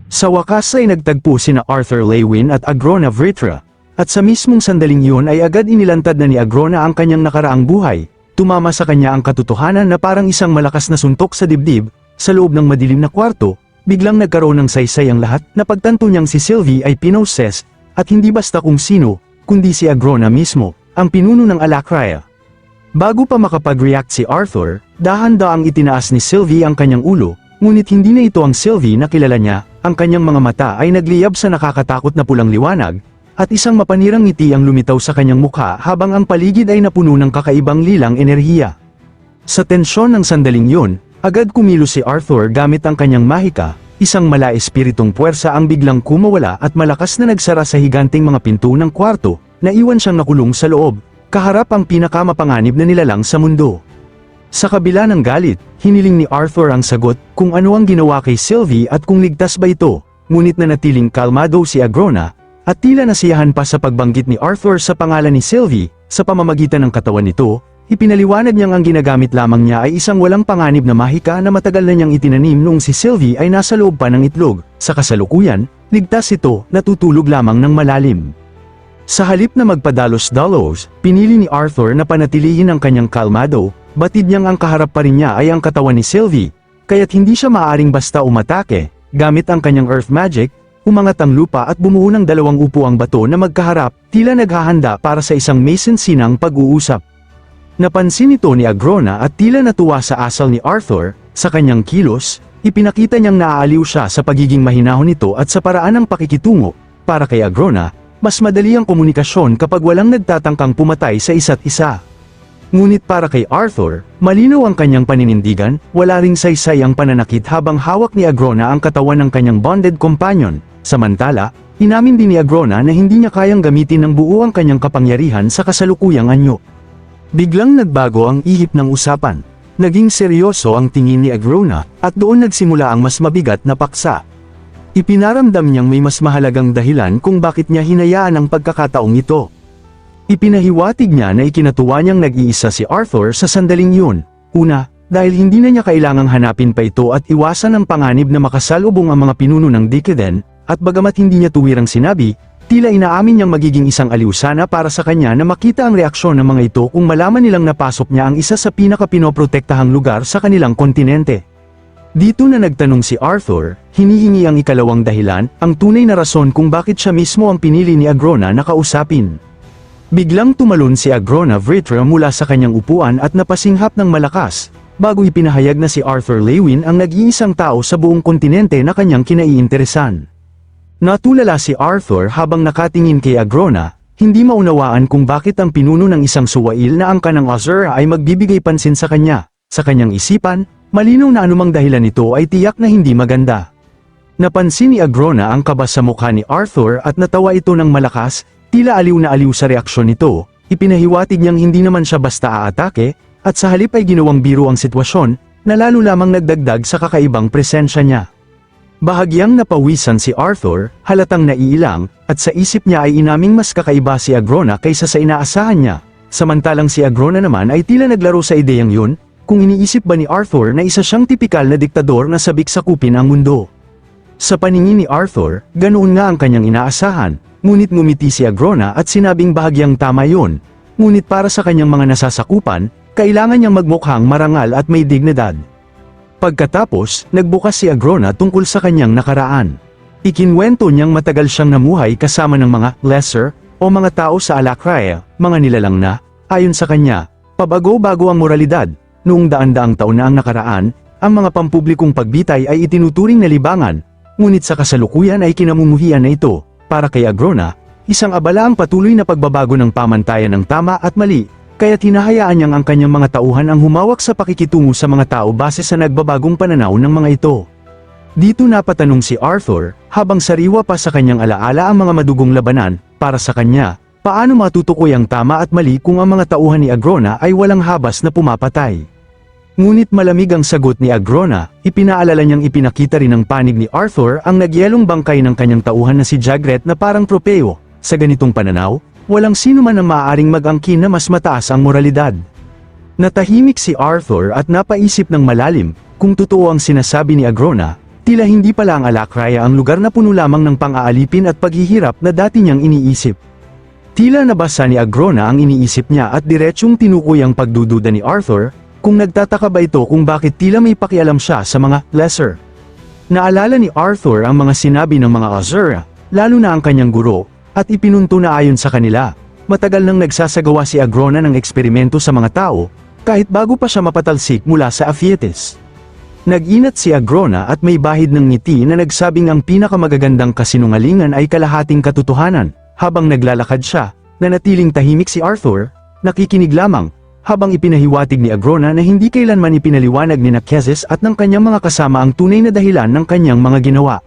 Sa wakas ay nagtagpo sina Arthur Lewin at Agrona Vritra, at sa mismong sandaling iyon ay agad inilantad na ni Agrona ang kanyang nakaraang buhay. Tumama sa kanya ang katotohanan na parang isang malakas na suntok sa dibdib. Sa loob ng madilim na kwarto, biglang nagkaroon ng saysay ang lahat. Napagtanto niyang si Sylvie ay pinoses, at hindi basta kung sino, kundi si Agrona mismo, ang pinuno ng Alacraya. Bago pa makapag-react si Arthur, dahan-daang itinaas ni Sylvie ang kanyang ulo, ngunit hindi na ito ang Sylvie na kilala niya. Ang kanyang mga mata ay nagliyab sa nakakatakot na pulang liwanag, at isang mapanirang ngiti ang lumitaw sa kanyang mukha habang ang paligid ay napuno ng kakaibang lilang enerhiya. Sa tensyon ng sandaling yun, agad kumilos si Arthur gamit ang kanyang mahika, isang mala-espiritong puwersa ang biglang kumawala at malakas na nagsara sa higanting mga pinto ng kwarto, na iwan siyang nakulong sa loob, kaharap ang pinakamapanganib na nilalang sa mundo. Sa kabila ng galit, hiniling ni Arthur ang sagot kung ano ang ginawa kay Sylvie at kung ligtas ba ito, ngunit nanatiling kalmado si Agrona, at tila nasiyahan pa sa pagbanggit ni Arthur sa pangalan ni Sylvie. Sa pamamagitan ng katawan nito, ipinaliwanag niyang ang ginagamit lamang niya ay isang walang panganib na mahika na matagal na niyang itinanim noong si Sylvie ay nasa loob pa ng itlog. Sa kasalukuyan, ligtas ito, natutulog lamang ng malalim. Sa halip na magpadalos-dalos, pinili ni Arthur na panatilihin ang kanyang kalmado. Batid niyang ang kaharap pa rin niya ay ang katawan ni Sylvie, kaya't hindi siya maaaring basta umatake. Gamit ang kanyang earth magic, umangat ang lupa at bumuo ng dalawang upuang bato na magkaharap, tila naghahanda para sa isang masinsinang pag-uusap. Napansin ito ni Agrona at tila natuwa sa asal ni Arthur. Sa kanyang kilos, ipinakita niyang naaaliw siya sa pagiging mahinahon nito at sa paraan ng pakikitungo. Para kay Agrona, mas madali ang komunikasyon kapag walang nagtatangkang pumatay sa isa't isa. Ngunit para kay Arthur, malinaw ang kanyang paninindigan, wala ring saysay ang pananakit habang hawak ni Agrona ang katawan ng kanyang bonded companion. Samantala, inamin din ni Agrona na hindi niya kayang gamitin ng buo ang kanyang kapangyarihan sa kasalukuyang anyo. Biglang nagbago ang ihip ng usapan. Naging seryoso ang tingin ni Agrona, at doon nagsimula ang mas mabigat na paksa. Ipinaramdam niyang may mas mahalagang dahilan kung bakit niya hinayaan ang pagkakataong ito. Ipinahiwatig niya na ikinatuwa niyang nag-iisa si Arthur sa sandaling yun. Una, dahil hindi na niya kailangang hanapin pa ito at iwasan ang panganib na makasalubong ang mga pinuno ng Decadent, at bagamat hindi niya tuwirang sinabi, tila inaamin niyang magiging isang aliw sana para sa kanya na makita ang reaksyon ng mga ito kung malaman nilang napasok niya ang isa sa pinaka-pinoprotektahang lugar sa kanilang kontinente. Dito na nagtanong si Arthur, hinihingi ang ikalawang dahilan, ang tunay na rason kung bakit siya mismo ang pinili ni Agrona na kausapin. Biglang tumalon si Agrona Vritra mula sa kanyang upuan at napasinghap ng malakas, bago ipinahayag na si Arthur Lewin ang nag-iisang tao sa buong kontinente na kanyang kinaiinteresan. Natulala si Arthur habang nakatingin kay Agrona, hindi maunawaan kung bakit ang pinuno ng isang suwail na angka ng Azura ay magbibigay pansin sa kanya. Sa kanyang isipan, malinaw na anumang dahilan nito ay tiyak na hindi maganda. Napansin ni Agrona ang kaba sa mukha ni Arthur at natawa ito ng malakas, tila aliw na aliw sa reaksyon nito. Ipinahiwatig niyang hindi naman siya basta aatake, at sa halip ay ginawang biro ang sitwasyon, na lalo lamang nagdagdag sa kakaibang presensya niya. Bahagyang napawisan si Arthur, halatang naiilang, at sa isip niya ay inaming mas kakaiba si Agrona kaysa sa inaasahan niya. Samantalang si Agrona naman ay tila naglaro sa ideyang yun, kung iniisip ba ni Arthur na isa siyang tipikal na diktador na sabik sakupin ang mundo. Sa paningin ni Arthur, ganoon nga ang kanyang inaasahan, ngunit ngumiti si Agrona at sinabing bahagyang tama yun, ngunit para sa kanyang mga nasasakupan, kailangan niyang magmukhang marangal at may dignidad. Pagkatapos, nagbukas si Agrona tungkol sa kanyang nakaraan. Ikinwento niyang matagal siyang namuhay kasama ng mga lesser o mga tao sa Alacraya, mga nilalang na, ayon sa kanya, pabago-bago ang moralidad. Noong daan-daang taon na ang nakaraan, ang mga pampublikong pagbitay ay itinuturing na libangan, ngunit sa kasalukuyan ay kinamumuhian na ito. Para kay Agrona, isang abala ang patuloy na pagbabago ng pamantayan ng tama at mali, kaya't hinahayaan niyang ang kanyang mga tauhan ang humawak sa pakikitungo sa mga tao base sa nagbabagong pananaw ng mga ito. Dito napatanong si Arthur, habang sariwa pa sa kanyang alaala ang mga madugong labanan. Para sa kanya, paano matutukoy ang tama at mali kung ang mga tauhan ni Agrona ay walang habas na pumapatay? Ngunit malamig ang sagot ni Agrona. Ipinaalala niyang ipinakita rin ng panig ni Arthur ang nagyelong bangkay ng kanyang tauhan na si Jagret na parang tropeo. Sa ganitong pananaw, walang sino man ang maaaring mag-angkin na mas mataas ang moralidad. Natahimik si Arthur at napaisip ng malalim, kung totoo ang sinasabi ni Agrona, tila hindi pala ang Alakraya ang lugar na puno lamang ng pang-aalipin at paghihirap na dati niyang iniisip. Tila nabasa ni Agrona ang iniisip niya at diretsyong tinukoy ang pagdududa ni Arthur, kung nagtataka ba ito kung bakit tila may pakialam siya sa mga lesser. Naalala ni Arthur ang mga sinabi ng mga Azura, lalo na ang kanyang guro, at ipinunto na ayon sa kanila, matagal nang nagsasagawa si Agrona ng eksperimento sa mga tao, kahit bago pa siya mapatalsik mula sa Aphytis. Nag-inat si Agrona at may bahid ng ngiti na nagsabing ang pinakamagagandang kasinungalingan ay kalahating katotohanan. Habang naglalakad siya, nanatiling tahimik si Arthur, nakikinig lamang, habang ipinahiwatig ni Agrona na hindi kailanman ipinaliwanag ni Kezes at ng kanyang mga kasama ang tunay na dahilan ng kanyang mga ginawa.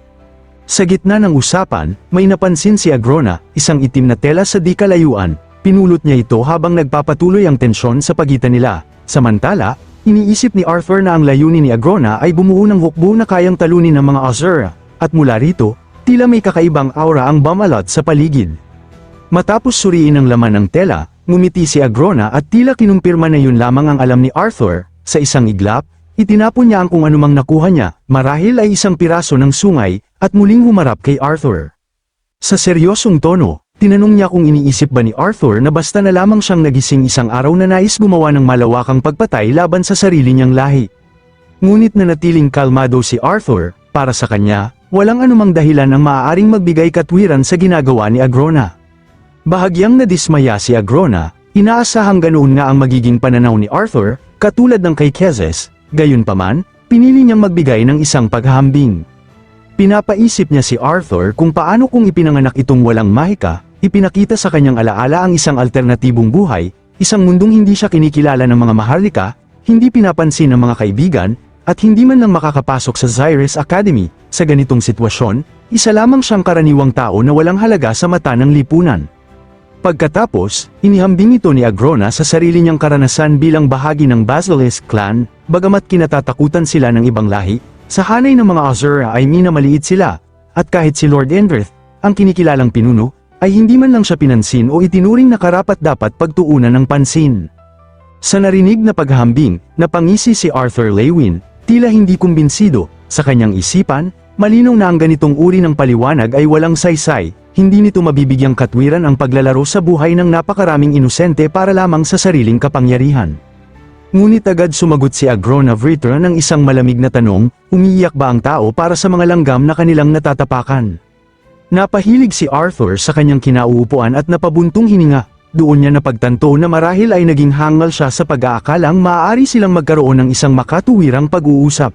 Sa gitna ng usapan, may napansin si Agrona, isang itim na tela sa di kalayuan, pinulot niya ito habang nagpapatuloy ang tensyon sa pagitan nila. Samantala, iniisip ni Arthur na ang layunin ni Agrona ay bumuo ng hukbo na kayang talunin ng mga Azura, at mula rito, tila may kakaibang aura ang bumalot sa paligid. Matapos suriin ang laman ng tela, ngumiti si Agrona at tila kinumpirma na yun lamang ang alam ni Arthur. Sa isang iglap, itinapon niya ang kung anumang nakuha niya, marahil ay isang piraso ng sungay, at muling humarap kay Arthur. Sa seryosong tono, tinanong niya kung iniisip ba ni Arthur na basta na lamang siyang nagising isang araw na nais gumawa ng malawakang pagpatay laban sa sarili niyang lahi. Ngunit nanatiling kalmado si Arthur, para sa kanya, walang anumang dahilan ang maaaring magbigay katwiran sa ginagawa ni Agrona. Bahagyang nadismaya si Agrona, inaasahang ganoon nga ang magiging pananaw ni Arthur, katulad ng kay Kezes, gayunpaman, pinili niyang magbigay ng isang paghahambing. Pinapaisip niya si Arthur kung paano kung ipinanganak itong walang mahika, ipinakita sa kanyang alaala ang isang alternatibong buhay, isang mundong hindi siya kinikilala ng mga maharlika, hindi pinapansin ng mga kaibigan, at hindi man lang makakapasok sa Zyrus Academy. Sa ganitong sitwasyon, isa lamang siyang karaniwang tao na walang halaga sa mata ng lipunan. Pagkatapos, inihambing ito ni Agrona sa sarili niyang karanasan bilang bahagi ng Basilisk clan, bagamat kinatatakutan sila ng ibang lahi, sa hanay ng mga Azura ay minamaliit sila, at kahit si Lord Endrith, ang kinikilalang pinuno, ay hindi man lang siya pinansin o itinuring na karapat-dapat pagtuunan ng pansin. Sa narinig na paghahambing, napangisi si Arthur Lewin, tila hindi kumbinsido. Sa kanyang isipan, malinaw na ang ganitong uri ng paliwanag ay walang saysay, hindi nito mabibigyang katwiran ang paglalaro sa buhay ng napakaraming inosente para lamang sa sariling kapangyarihan. Ngunit agad sumagot si Agrona Vritra ng isang malamig na tanong, umiiyak ba ang tao para sa mga langgam na kanilang natatapakan? Napahilig si Arthur sa kanyang kinauupuan at napabuntong hininga, doon niya napagtanto na marahil ay naging hangal siya sa pag-aakalang maaari silang magkaroon ng isang makatuwirang pag-uusap.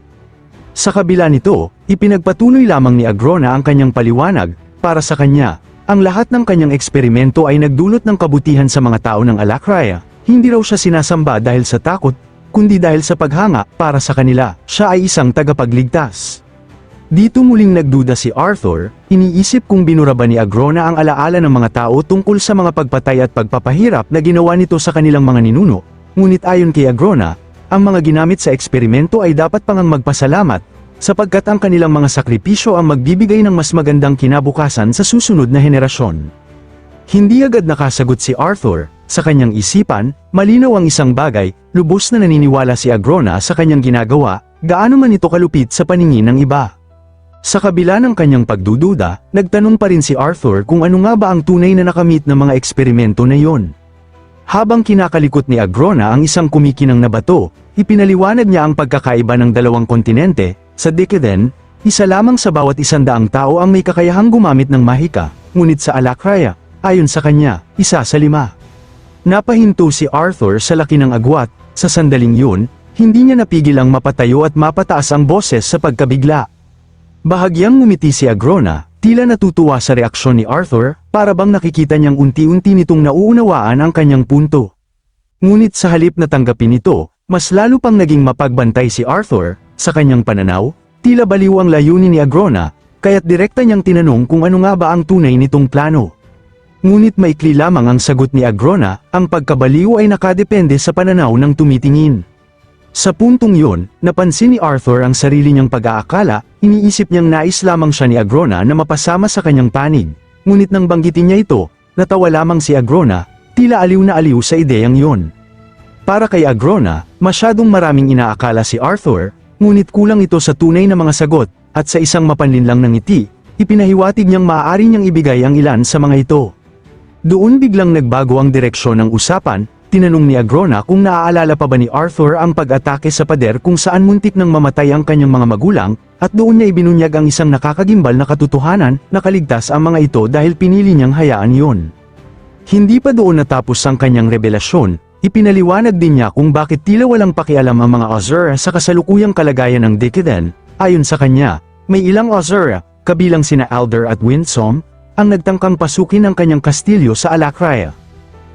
Sa kabila nito, ipinagpatuloy lamang ni Agrona ang kanyang paliwanag, para sa kanya, ang lahat ng kanyang eksperimento ay nagdulot ng kabutihan sa mga tao ng Alakraya, hindi raw siya sinasamba dahil sa takot, kundi dahil sa paghanga. Para sa kanila, siya ay isang tagapagligtas. Dito muling nagduda si Arthur, iniisip kung binura ba ni Agrona ang alaala ng mga tao tungkol sa mga pagpatay at pagpapahirap na ginawa nito sa kanilang mga ninuno, ngunit ayon kay Agrona, ang mga ginamit sa eksperimento ay dapat pangang magpasalamat, sapagkat ang kanilang mga sakripisyo ang magbibigay ng mas magandang kinabukasan sa susunod na henerasyon. Hindi agad nakasagot si Arthur, sa kanyang isipan, malinaw ang isang bagay, lubos na naniniwala si Agrona sa kanyang ginagawa, gaano man ito kalupit sa paningin ng iba. Sa kabila ng kanyang pagdududa, nagtanong pa rin si Arthur kung ano nga ba ang tunay na nakamit ng mga eksperimento na yon. Habang kinakalikot ni Agrona ang isang kumikinang na bato, ipinaliwanag niya ang pagkakaiba ng dalawang kontinente. Sa Deceden, isa lamang sa bawat 100 tao ang may kakayahang gumamit ng mahika, ngunit sa Alakraya, ayon sa kanya, 1 sa 5. Napahinto si Arthur sa laki ng agwat, sa sandaling yun, hindi niya napigil ang mapatayo at mapataas ang boses sa pagkabigla. Bahagyang ngumiti si Agrona, tila natutuwa sa reaksyon ni Arthur, para bang nakikita niyang unti-unti nitong nauunawaan ang kanyang punto. Ngunit sa halip na tanggapin ito, mas lalo pang naging mapagbantay si Arthur. Sa kanyang pananaw, tila baliw ang layunin ni Agrona, kaya't direkta niyang tinanong kung ano nga ba ang tunay nitong plano. Ngunit maikli lamang ang sagot ni Agrona, ang pagkabaliw ay nakadepende sa pananaw ng tumitingin. Sa puntong yun, napansin ni Arthur ang sarili niyang pag-aakala, iniisip niyang nais lamang siya ni Agrona na mapasama sa kanyang panig. Ngunit nang banggitin niya ito, natawa lamang si Agrona, tila aliw na aliw sa ideyang yon. Para kay Agrona, masyadong maraming inaakala si Arthur, ngunit kulang ito sa tunay na mga sagot, at sa isang mapanlinlang na ngiti, ipinahiwatig niyang maaari niyang ibigay ang ilan sa mga ito. Doon biglang nagbago ang direksyon ng usapan, tinanong ni Agrona kung naaalala pa ba ni Arthur ang pag-atake sa pader kung saan muntik nang mamatay ang kanyang mga magulang, at doon niya ibinunyag ang isang nakakagimbal na katotohanan, nakaligtas ang mga ito dahil pinili niyang hayaan yon. Hindi pa doon natapos ang kanyang revelasyon, ipinaliwanag din niya kung bakit tila walang pakialam ang mga Azura sa kasalukuyang kalagayan ng Decadent. Ayon sa kanya, may ilang Azura, kabilang sina Alder at Winsome, ang nagtangkang pasukin ang kanyang kastilyo sa Alacraya.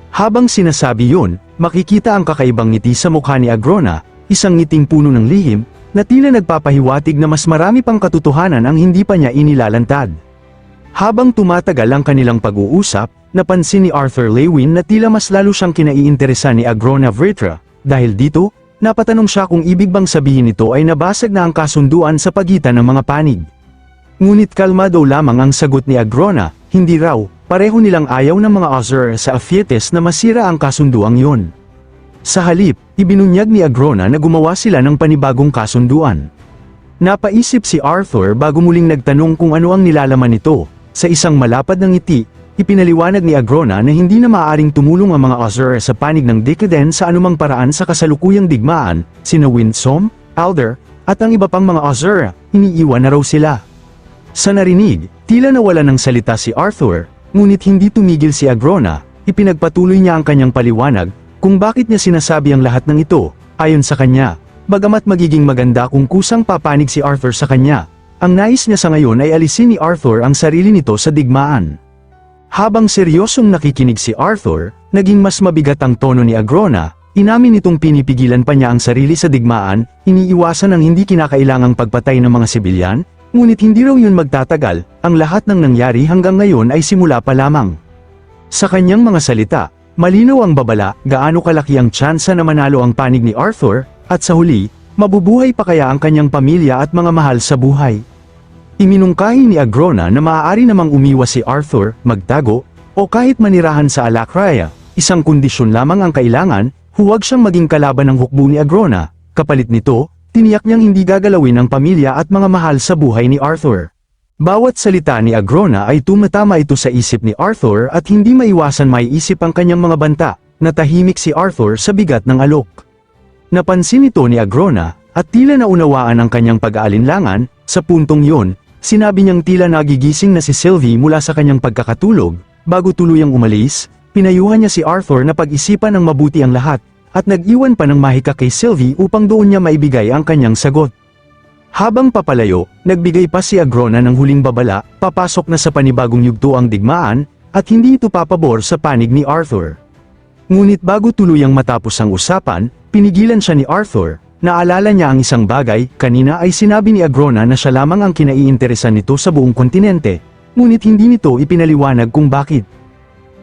Habang sinasabi yun, makikita ang kakaibang ngiti sa mukha ni Agrona, isang ngiting puno ng lihim, na tila nagpapahiwatig na mas marami pang katotohanan ang hindi pa niya inilalantad. Habang tumatagal ang kanilang pag-uusap, napansin ni Arthur Lewin na tila mas lalo siyang kinaiinteresa ni Agrona Vritra, dahil dito, napatanong siya kung ibig bang sabihin nito ay nabasag na ang kasunduan sa pagitan ng mga panig. Ngunit kalmado lamang ang sagot ni Agrona, hindi raw, pareho nilang ayaw ng mga Azura sa Aphietes na masira ang kasunduang yon. Sa halip, ibinunyag ni Agrona na gumawa sila ng panibagong kasunduan. Napaisip si Arthur bago muling nagtanong kung ano ang nilalaman nito. Sa isang malapad na ngiti, ipinaliwanag ni Agrona na hindi na maaaring tumulong ang mga Azura sa panig ng Decadent sa anumang paraan sa kasalukuyang digmaan, sina Winsome, Alder, at ang iba pang mga Azura, iniiwan na raw sila. Sa narinig, tila nawala ng salita si Arthur, ngunit hindi tumigil si Agrona, ipinagpatuloy niya ang kanyang paliwanag, kung bakit niya sinasabi ang lahat ng ito. Ayon sa kanya, bagamat magiging maganda kung kusang papanig si Arthur sa kanya, ang nais niya sa ngayon ay alisin ni Arthur ang sarili nito sa digmaan. Habang seryosong nakikinig si Arthur, naging mas mabigat ang tono ni Agrona, inamin nitong pinipigilan pa niya ang sarili sa digmaan, iniiwasan ang hindi kinakailangang pagpatay ng mga sibilyan, ngunit hindi raw yun magtatagal, ang lahat ng nangyari hanggang ngayon ay simula pa lamang. Sa kanyang mga salita, malinaw ang babala, gaano kalaki ang tsansa na manalo ang panig ni Arthur, at sa huli, mabubuhay pa kaya ang kanyang pamilya at mga mahal sa buhay. Iminungkahi ni Agrona na maaari namang umiwas si Arthur, magtago, o kahit manirahan sa Alacraya, isang kondisyon lamang ang kailangan, huwag siyang maging kalaban ng hukbo ni Agrona, kapalit nito, tiniyak niyang hindi gagalawin ang pamilya at mga mahal sa buhay ni Arthur. Bawat salita ni Agrona ay tumatama ito sa isip ni Arthur at hindi maiwasan maiisip ang kanyang mga banta, na tahimik si Arthur sa bigat ng alok. Napansin ito ni Agrona, at tila naunawaan ang kanyang pag-aalinlangan, sa puntong yun, sinabi niyang tila nagigising na si Sylvie mula sa kanyang pagkakatulog, bago tuluyang umalis, pinayuhan niya si Arthur na pag-isipan ng mabuti ang lahat, at nag-iwan pa ng mahika kay Sylvie upang doon niya maibigay ang kanyang sagot. Habang papalayo, nagbigay pa si Agrona ng huling babala, papasok na sa panibagong yugto ang digmaan, at hindi ito papabor sa panig ni Arthur. Ngunit bago tuluyang matapos ang usapan, pinigilan siya ni Arthur. Naalala niya ang isang bagay, kanina ay sinabi ni Agrona na siya lamang ang kinaiinteresan nito sa buong kontinente, ngunit hindi nito ipinaliwanag kung bakit.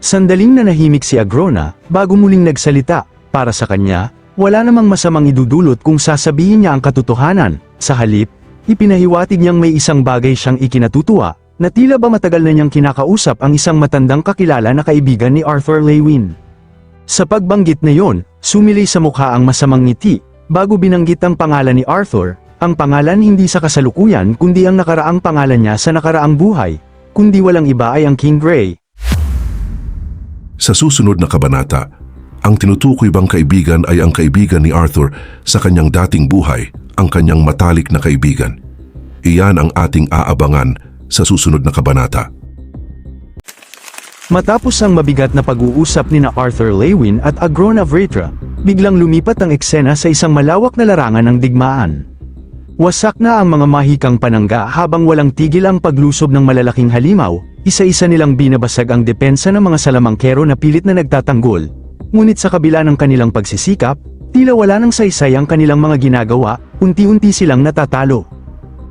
Sandaling nanahimik si Agrona, bago muling nagsalita, para sa kanya, wala namang masamang idudulot kung sasabihin niya ang katotohanan, sa halip, ipinahiwatig niyang may isang bagay siyang ikinatutuwa, na tila ba matagal na niyang kinakausap ang isang matandang kakilala na kaibigan ni Arthur Lewin. Sa pagbanggit na yon, sumilay sa mukha ang masamang ngiti. Bago binanggit ang pangalan ni Arthur, ang pangalan hindi sa kasalukuyan kundi ang nakaraang pangalan niya sa nakaraang buhay, kundi walang iba ay ang King Gray. Sa susunod na kabanata, ang tinutukoy bang kaibigan ay ang kaibigan ni Arthur sa kanyang dating buhay, ang kanyang matalik na kaibigan. Iyan ang ating aabangan sa susunod na kabanata. Matapos ang mabigat na pag-uusap ni Arthur Lewin at Agrona Vritra, biglang lumipat ang eksena sa isang malawak na larangan ng digmaan. Wasak na ang mga mahikang panangga habang walang tigil ang paglusob ng malalaking halimaw, isa-isa nilang binabasag ang depensa ng mga salamangkero na pilit na nagtatanggol. Ngunit sa kabila ng kanilang pagsisikap, tila wala nang saysay ang kanilang mga ginagawa, unti-unti silang natatalo.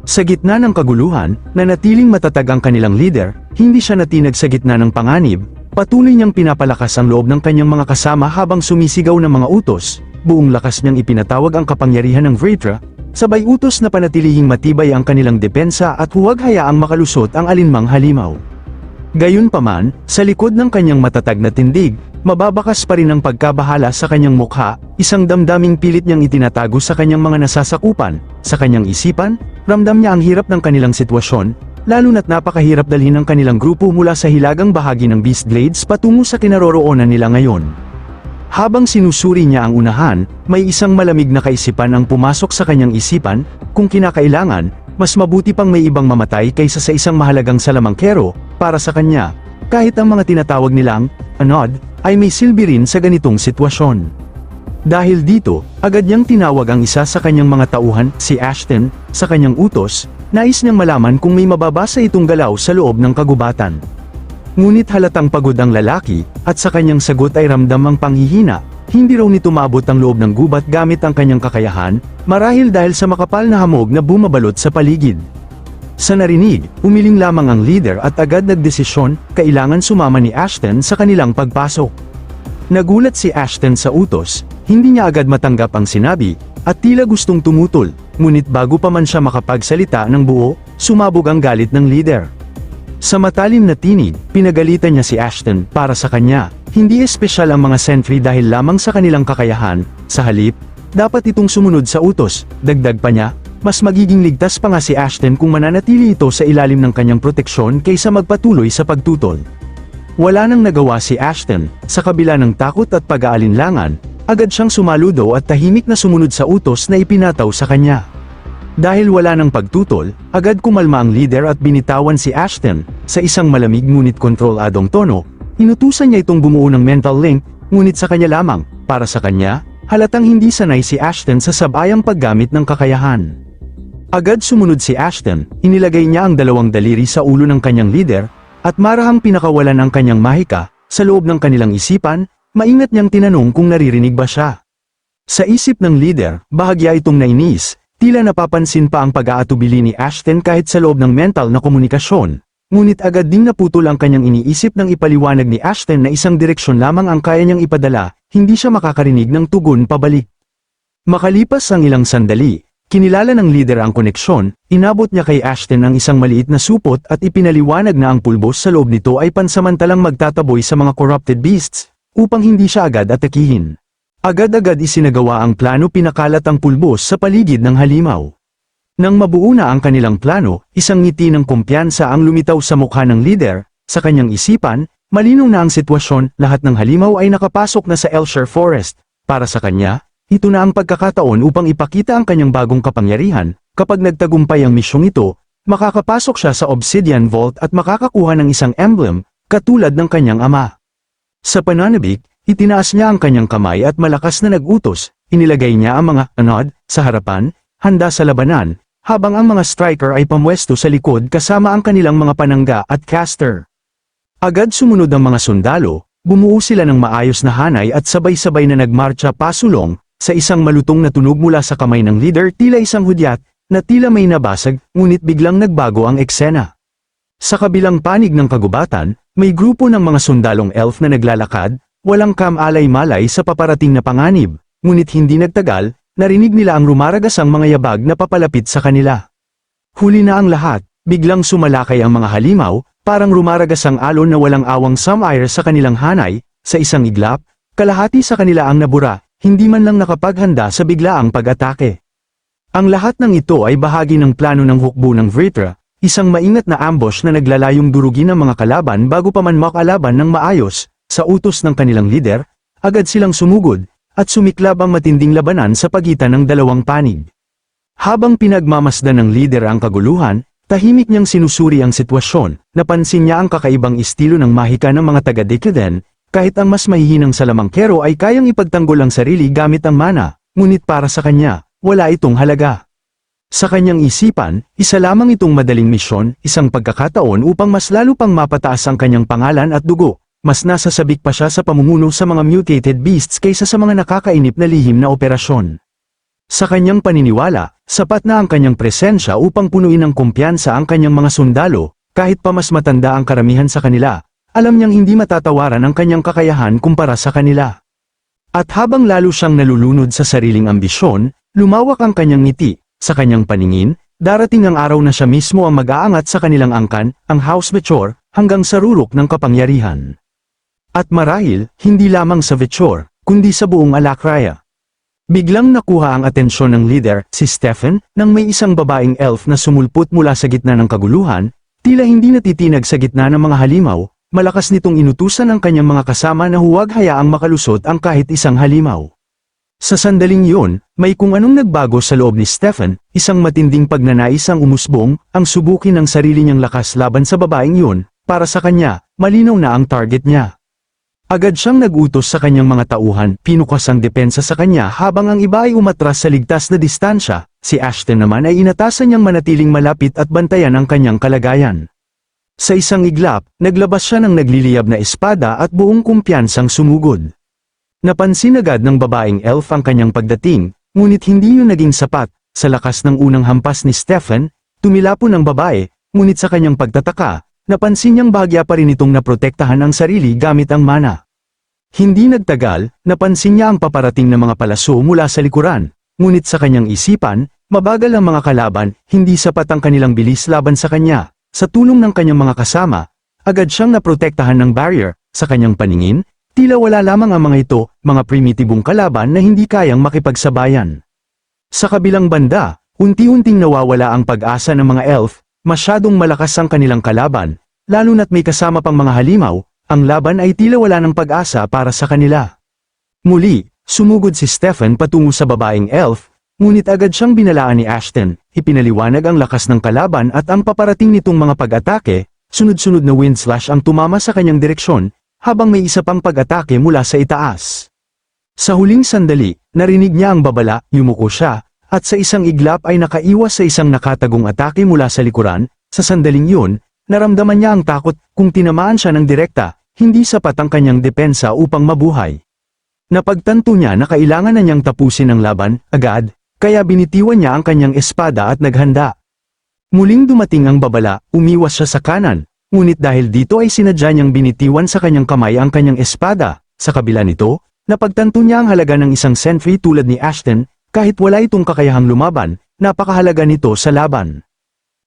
Sa gitna ng kaguluhan, nanatiling matatag ang kanilang leader, hindi siya natinag sa gitna ng panganib, patuloy niyang pinapalakas ang loob ng kanyang mga kasama habang sumisigaw ng mga utos, buong lakas niyang ipinatawag ang kapangyarihan ng Vritra, sabay utos na panatilihing matibay ang kanilang depensa at huwag hayaang makalusot ang alinmang halimaw. Gayunpaman, sa likod ng kanyang matatag na tindig, mababakas pa rin ang pagkabahala sa kanyang mukha, isang damdaming pilit niyang itinatago sa kanyang mga nasasakupan. Sa kanyang isipan, ramdam niya ang hirap ng kanilang sitwasyon, lalo na't napakahirap dalhin ng kanilang grupo mula sa hilagang bahagi ng Beast Glades patungo sa kinaroroonan nila ngayon. Habang sinusuri niya ang unahan, may isang malamig na kaisipan ang pumasok sa kanyang isipan, kung kinakailangan, mas mabuti pang may ibang mamatay kaysa sa isang mahalagang salamangkero, para sa kanya, kahit ang mga tinatawag nilang anod, ay may silbi rin sa ganitong sitwasyon. Dahil dito, agad niyang tinawag ang isa sa kanyang mga tauhan, si Ashton, sa kanyang utos, nais niyang malaman kung may mababasa itong galaw sa loob ng kagubatan. Ngunit halatang pagod ang lalaki, at sa kanyang sagot ay ramdam ang panghihina, hindi raw nito maabot ang loob ng gubat gamit ang kanyang kakayahan, marahil dahil sa makapal na hamog na bumabalot sa paligid. Sa narinig, umiling lamang ang leader at agad nagdesisyon, kailangan sumama ni Ashton sa kanilang pagpasok. Nagulat si Ashton sa utos, hindi niya agad matanggap ang sinabi, at tila gustong tumutol, ngunit bago pa man siya makapagsalita ng buo, sumabog ang galit ng leader. Sa matalim na tinig, pinagalitan niya si Ashton para sa kanya, hindi espesyal ang mga sentry dahil lamang sa kanilang kakayahan, sa halip, dapat itong sumunod sa utos, dagdag pa niya, mas magiging ligtas pa nga si Ashton kung mananatili ito sa ilalim ng kanyang proteksyon kaysa magpatuloy sa pagtutol. Wala nang nagawa si Ashton, sa kabila ng takot at pag-aalinlangan, agad siyang sumaludo at tahimik na sumunod sa utos na ipinataw sa kanya. Dahil wala nang pagtutol, agad kumalma ang leader at binitawan si Ashton, sa isang malamig ngunit kontroladong tono, inutusan niya itong bumuo ng mental link, ngunit sa kanya lamang, para sa kanya, halatang hindi sanay si Ashton sa sabayang paggamit ng kakayahan. Agad sumunod si Ashton, inilagay niya ang dalawang daliri sa ulo ng kanyang leader, at marahang pinakawalan ang kanyang mahika, sa loob ng kanilang isipan, maingat niyang tinanong kung naririnig ba siya. Sa isip ng leader, bahagya itong nainis, tila napapansin pa ang pag-aatubili ni Ashton kahit sa loob ng mental na komunikasyon, ngunit agad ding naputol ang kanyang iniisip nang ipaliwanag ni Ashton na isang direksyon lamang ang kaya niyang ipadala, hindi siya makakarinig ng tugon pabalik. Makalipas ang ilang sandali, kinilala ng leader ang koneksyon, inabot niya kay Ashton ang isang maliit na supot at ipinaliwanag na ang pulbos sa loob nito ay pansamantalang magtataboy sa mga corrupted beasts, upang hindi siya agad atakihin. Agad-agad isinagawa ang plano, pinakalat ang pulbos sa paligid ng halimaw. Nang mabuo na ang kanilang plano, isang ngiti ng kumpiyansa ang lumitaw sa mukha ng leader, sa kanyang isipan, malinaw na ang sitwasyon, lahat ng halimaw ay nakapasok na sa Elshire Forest. Para sa kanya, ito na ang pagkakataon upang ipakita ang kanyang bagong kapangyarihan, kapag nagtagumpay ang misyong ito, makakapasok siya sa Obsidian Vault at makakakuha ng isang emblem, katulad ng kanyang ama. Sa pananabik, itinaas niya ang kanyang kamay at malakas na nag-utos, inilagay niya ang mga anod sa harapan, handa sa labanan, habang ang mga striker ay pamwesto sa likod kasama ang kanilang mga panangga at caster. Agad sumunod ang mga sundalo, bumuo sila ng maayos na hanay at sabay-sabay na nagmarcha pasulong, sa isang malutong na tunog mula sa kamay ng leader, tila isang hudyat, na tila may nabasag, ngunit biglang nagbago ang eksena. Sa kabilang panig ng kagubatan, may grupo ng mga sundalong elf na naglalakad, walang kamalay-malay sa paparating na panganib, ngunit hindi nagtagal, narinig nila ang rumaragasang mga yabag na papalapit sa kanila. Huli na ang lahat, biglang sumalakay ang mga halimaw, parang rumaragasang alon na walang awang sumire sa kanilang hanay, sa isang iglap, kalahati sa kanila ang nabura, hindi man lang nakapaghanda sa biglaang pag-atake. Ang lahat ng ito ay bahagi ng plano ng hukbo ng Vritra, isang maingat na ambush na naglalayong durugin ang mga kalaban bago pa man makalaban ng maayos. Sa utos ng kanilang leader, agad silang sumugod, at sumiklab ang matinding labanan sa pagitan ng dalawang panig. Habang pinagmamasdan ng leader ang kaguluhan, tahimik niyang sinusuri ang sitwasyon, napansin niya ang kakaibang estilo ng mahika ng mga taga-Decleden, kahit ang mas mahihinang salamangkero ay kayang ipagtanggol ang sarili gamit ang mana, ngunit para sa kanya, wala itong halaga. Sa kanyang isipan, isa lamang itong madaling misyon, isang pagkakataon upang mas lalo pang mapataas ang kanyang pangalan at dugo. Mas nasasabik pa siya sa pamumuno sa mga mutated beasts kaysa sa mga nakakainip na lihim na operasyon. Sa kanyang paniniwala, sapat na ang kanyang presensya upang punuin ng kumpiyansa ang kanyang mga sundalo, kahit pa mas matanda ang karamihan sa kanila, alam niyang hindi matatawaran ang kanyang kakayahan kumpara sa kanila. At habang lalo siyang nalulunod sa sariling ambisyon, lumawak ang kanyang ngiti, sa kanyang paningin, darating ang araw na siya mismo ang mag-aangat sa kanilang angkan, ang House Mature, hanggang sa rurok ng kapangyarihan. At marahil, hindi lamang sa Vechor, kundi sa buong Alakraya. Biglang nakuha ang atensyon ng leader, si Stefan, nang may isang babaeng elf na sumulpot mula sa gitna ng kaguluhan, tila hindi natitinag sa gitna ng mga halimaw, malakas nitong inutusan ang kanyang mga kasama na huwag hayaang makalusot ang kahit isang halimaw. Sa sandaling yun, may kung anong nagbago sa loob ni Stefan, isang matinding pagnanais ang umusbong, ang subukin ng sarili niyang lakas laban sa babaeng yun, para sa kanya, malinaw na ang target niya. Agad siyang nag-utos sa kanyang mga tauhan, pinukas ang depensa sa kanya habang ang iba ay umatras sa ligtas na distansya, si Ashton naman ay inatasan niyang manatiling malapit at bantayan ang kanyang kalagayan. Sa isang iglap, naglabas siya ng nagliliyab na espada at buong kumpiyansang sumugod. Napansin agad ng babaeng elf ang kanyang pagdating, ngunit hindi yun naging sapat. Sa lakas ng unang hampas ni Stefan, tumilapon ang babae, ngunit sa kanyang pagtataka, napansin niyang bahagya pa rin itong naprotektahan ang sarili gamit ang mana. Hindi nagtagal, napansin niya ang paparating na mga palaso mula sa likuran, ngunit sa kanyang isipan, mabagal ang mga kalaban, hindi sapat ang kanilang bilis laban sa kanya. Sa tulong ng kanyang mga kasama, agad siyang naprotektahan ng barrier. Sa kanyang paningin, tila wala lamang ang mga ito, mga primitibong kalaban na hindi kayang makipagsabayan. Sa kabilang banda, unti-unting nawawala ang pag-asa ng mga elf, masyadong malakas ang kanilang kalaban, lalo na't may kasama pang mga halimaw, ang laban ay tila wala ng pag-asa para sa kanila. Muli, sumugod si Stefan patungo sa babaeng elf, ngunit agad siyang binalaan ni Ashton, ipinaliwanag ang lakas ng kalaban at ang paparating nitong mga pag-atake, sunod-sunod na wind slash ang tumama sa kanyang direksyon, habang may isa pang pag-atake mula sa itaas. Sa huling sandali, narinig niya ang babala, yumuko siya, at sa isang iglap ay nakaiwas sa isang nakatagong atake mula sa likuran. Sa sandaling yun, naramdaman niya ang takot, kung tinamaan siya ng direkta, hindi sapat ang kanyang depensa upang mabuhay. Napagtanto niya na kailangan na niyang tapusin ang laban, agad, kaya binitiwan niya ang kanyang espada at naghanda. Muling dumating ang babala, umiwas siya sa kanan, ngunit dahil dito ay sinadya niyang binitiwan sa kanyang kamay ang kanyang espada. Sa kabila nito, napagtanto niya ang halaga ng isang sentry tulad ni Ashton, kahit wala itong kakayahang lumaban, napakahalaga nito sa laban.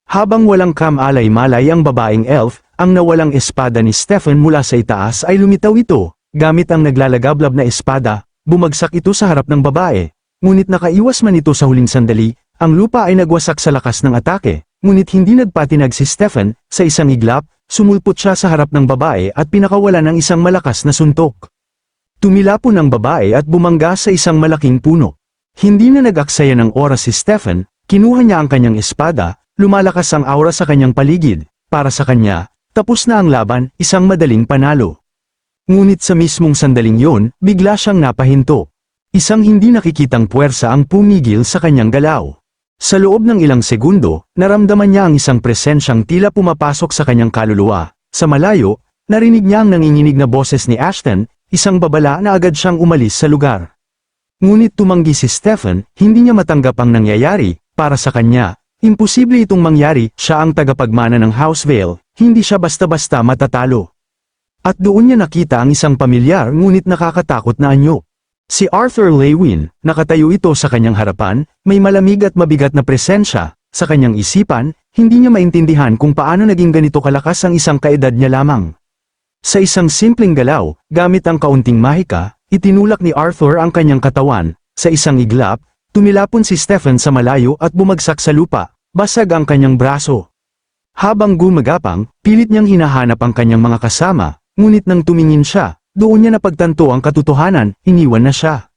Habang walang kamalay-malay ang babaeng elf, ang nawalang espada ni Stefan mula sa itaas ay lumitaw ito, gamit ang naglalagablab na espada, bumagsak ito sa harap ng babae, ngunit nakaiwas man ito sa huling sandali, ang lupa ay nagwasak sa lakas ng atake, ngunit hindi nagpatinag si Stefan, sa isang iglap, sumulpot siya sa harap ng babae at pinakawalan ng isang malakas na suntok. Tumilapon ang babae at bumangga sa isang malaking puno. Hindi na nag-aksaya ng oras si Stefan, kinuha niya ang kanyang espada, lumalakas ang aura sa kanyang paligid, para sa kanya, tapos na ang laban, isang madaling panalo. Ngunit sa mismong sandaling yon, bigla siyang napahinto. Isang hindi nakikitang puwersa ang pumigil sa kanyang galaw. Sa loob ng ilang segundo, naramdaman niya ang isang presensyang tila pumapasok sa kanyang kaluluwa. Sa malayo, narinig niya ang nanginginig na boses ni Ashton, isang babala na agad siyang umalis sa lugar. Ngunit tumanggi si Stefan, hindi niya matanggap ang nangyayari, para sa kanya, imposible itong mangyari, siya ang tagapagmana ng House Vale, hindi siya basta-basta matatalo. At doon niya nakita ang isang pamilyar ngunit nakakatakot na anyo. Si Arthur Lewin, nakatayo ito sa kanyang harapan, may malamig at mabigat na presensya. Sa kanyang isipan, hindi niya maintindihan kung paano naging ganito kalakas ang isang kaedad niya lamang. Sa isang simpleng galaw, gamit ang kaunting mahika, itinulak ni Arthur ang kanyang katawan. Sa isang iglap, tumilapon si Stefan sa malayo at bumagsak sa lupa, basag ang kanyang braso. Habang gumagapang, pilit niyang hinahanap ang kanyang mga kasama, ngunit nang tumingin siya, doon niya napagtanto ang katotohanan, iniwan na siya.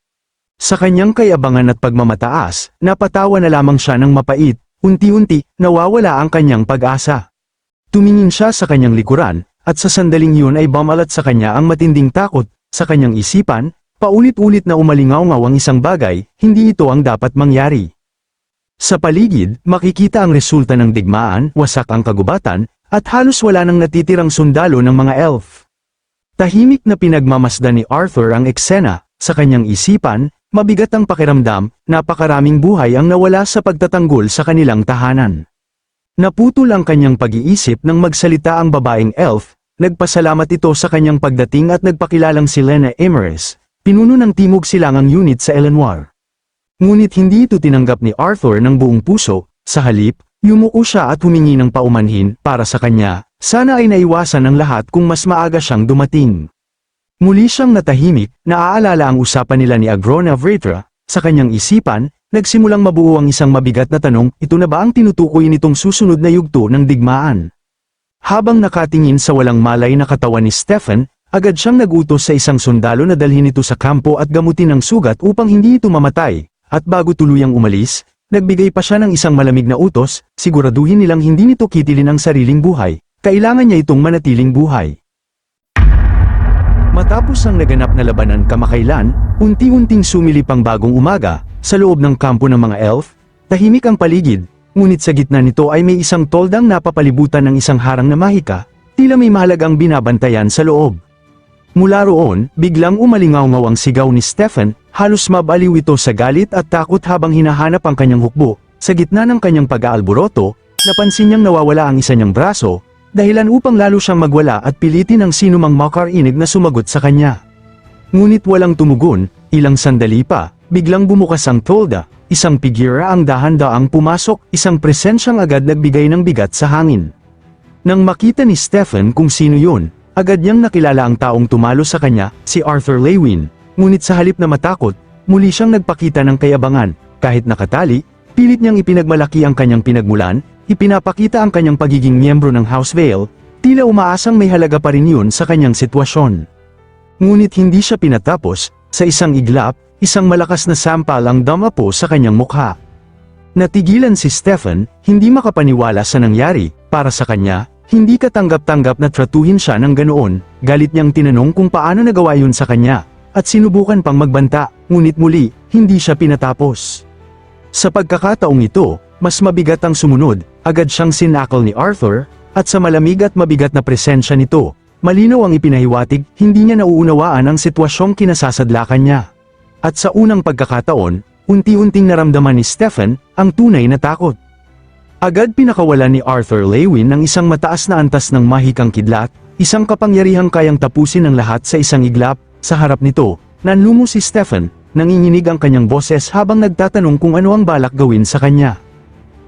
Sa kanyang kayabangan at pagmamataas, napatawa na lamang siya ng mapait, unti-unti, nawawala ang kanyang pag-asa. Tumingin siya sa kanyang likuran, at sa sandaling yun ay bumalat sa kanya ang matinding takot, sa kanyang isipan, paulit-ulit na umalingaw-ngaw ang isang bagay, hindi ito ang dapat mangyari. Sa paligid, makikita ang resulta ng digmaan, wasak ang kagubatan, at halos wala nang natitirang sundalo ng mga elf. Tahimik na pinagmamasdan ni Arthur ang eksena, sa kanyang isipan, mabigat ang pakiramdam, napakaraming buhay ang nawala sa pagtatanggol sa kanilang tahanan. Naputol ang kanyang pag-iisip nang magsalita ang babaeng elf, nagpasalamat ito sa kanyang pagdating at nagpakilalang si Lena Emeres, pinuno ng Timog Silangang Unit sa Eleanor. Ngunit hindi ito tinanggap ni Arthur ng buong puso, sa halip, yumuko siya at humingi ng paumanhin, para sa kanya, Sana ay naiwasan ng lahat kung mas maaga siyang dumating. Muli siyang natahimik, naaalala ang usapan nila ni Agrona Vritra. Sa kanyang isipan, nagsimulang mabuo ang isang mabigat na tanong, ito na ba ang tinutukoy nitong susunod na yugto ng digmaan? Habang nakatingin sa walang malay na katawan ni Stefan, agad siyang nagutos sa isang sundalo na dalhin ito sa kampo at gamutin ang sugat upang hindi ito mamatay, at bago tuluyang umalis, nagbigay pa siya ng isang malamig na utos, siguraduhin nilang hindi nito kitilin ang sariling buhay, kailangan niya itong manatiling buhay. Matapos ang naganap na labanan kamakailan, unti-unting sumilip ang bagong umaga, sa loob ng kampo ng mga elf, tahimik ang paligid, ngunit sa gitna nito ay may isang toldang napapalibutan ng isang harang na mahika, tila may mahalagang binabantayan sa loob. Mula roon, biglang umalingaw-ngaw ang sigaw ni Stefan, halos mabaliw ito sa galit at takot habang hinahanap ang kanyang hukbo. Sa gitna ng kanyang pag-aalboroto, napansin niyang nawawala ang isa niyang braso, dahilan upang lalo siyang magwala at pilitin ang sinumang makarinig na sumagot sa kanya. Ngunit walang tumugon, ilang sandali pa, biglang bumukas ang tolda, isang pigira ang dahan-daang pumasok, isang presensyang agad nagbigay ng bigat sa hangin. Nang makita ni Stefan kung sino yun, agad niyang nakilala ang taong tumalo sa kanya, si Arthur Lewin, ngunit sa halip na matakot, muli siyang nagpakita ng kayabangan, kahit nakatali, pilit niyang ipinagmalaki ang kanyang pinagmulan, ipinapakita ang kanyang pagiging miyembro ng House Vale, tila umaasang may halaga pa rin yun sa kanyang sitwasyon. Ngunit hindi siya pinatapos, sa isang iglap, isang malakas na sampal ang dumapo sa kanyang mukha. Natigilan si Stefan, hindi makapaniwala sa nangyari, para sa kanya, hindi katanggap-tanggap na tratuhin siya ng ganoon, galit niyang tinanong kung paano nagawa yun sa kanya, at sinubukan pang magbanta, ngunit muli, hindi siya pinatapos. Sa pagkakataong ito, mas mabigat ang sumunod, agad siyang sinakal ni Arthur, at sa malamig at mabigat na presensya nito, malinaw ang ipinahiwatig, hindi niya nauunawaan ang sitwasyong kinasasadlakan niya. At sa unang pagkakataon, unti-unting naramdaman ni Stefan, ang tunay na takot. Agad pinakawalan ni Arthur Lewin ng isang mataas na antas ng mahikang kidlat, isang kapangyarihang kayang tapusin ang lahat sa isang iglap, sa harap nito, nanlumo si Stefan, nanginginig ang kanyang boses habang nagtatanong kung ano ang balak gawin sa kanya.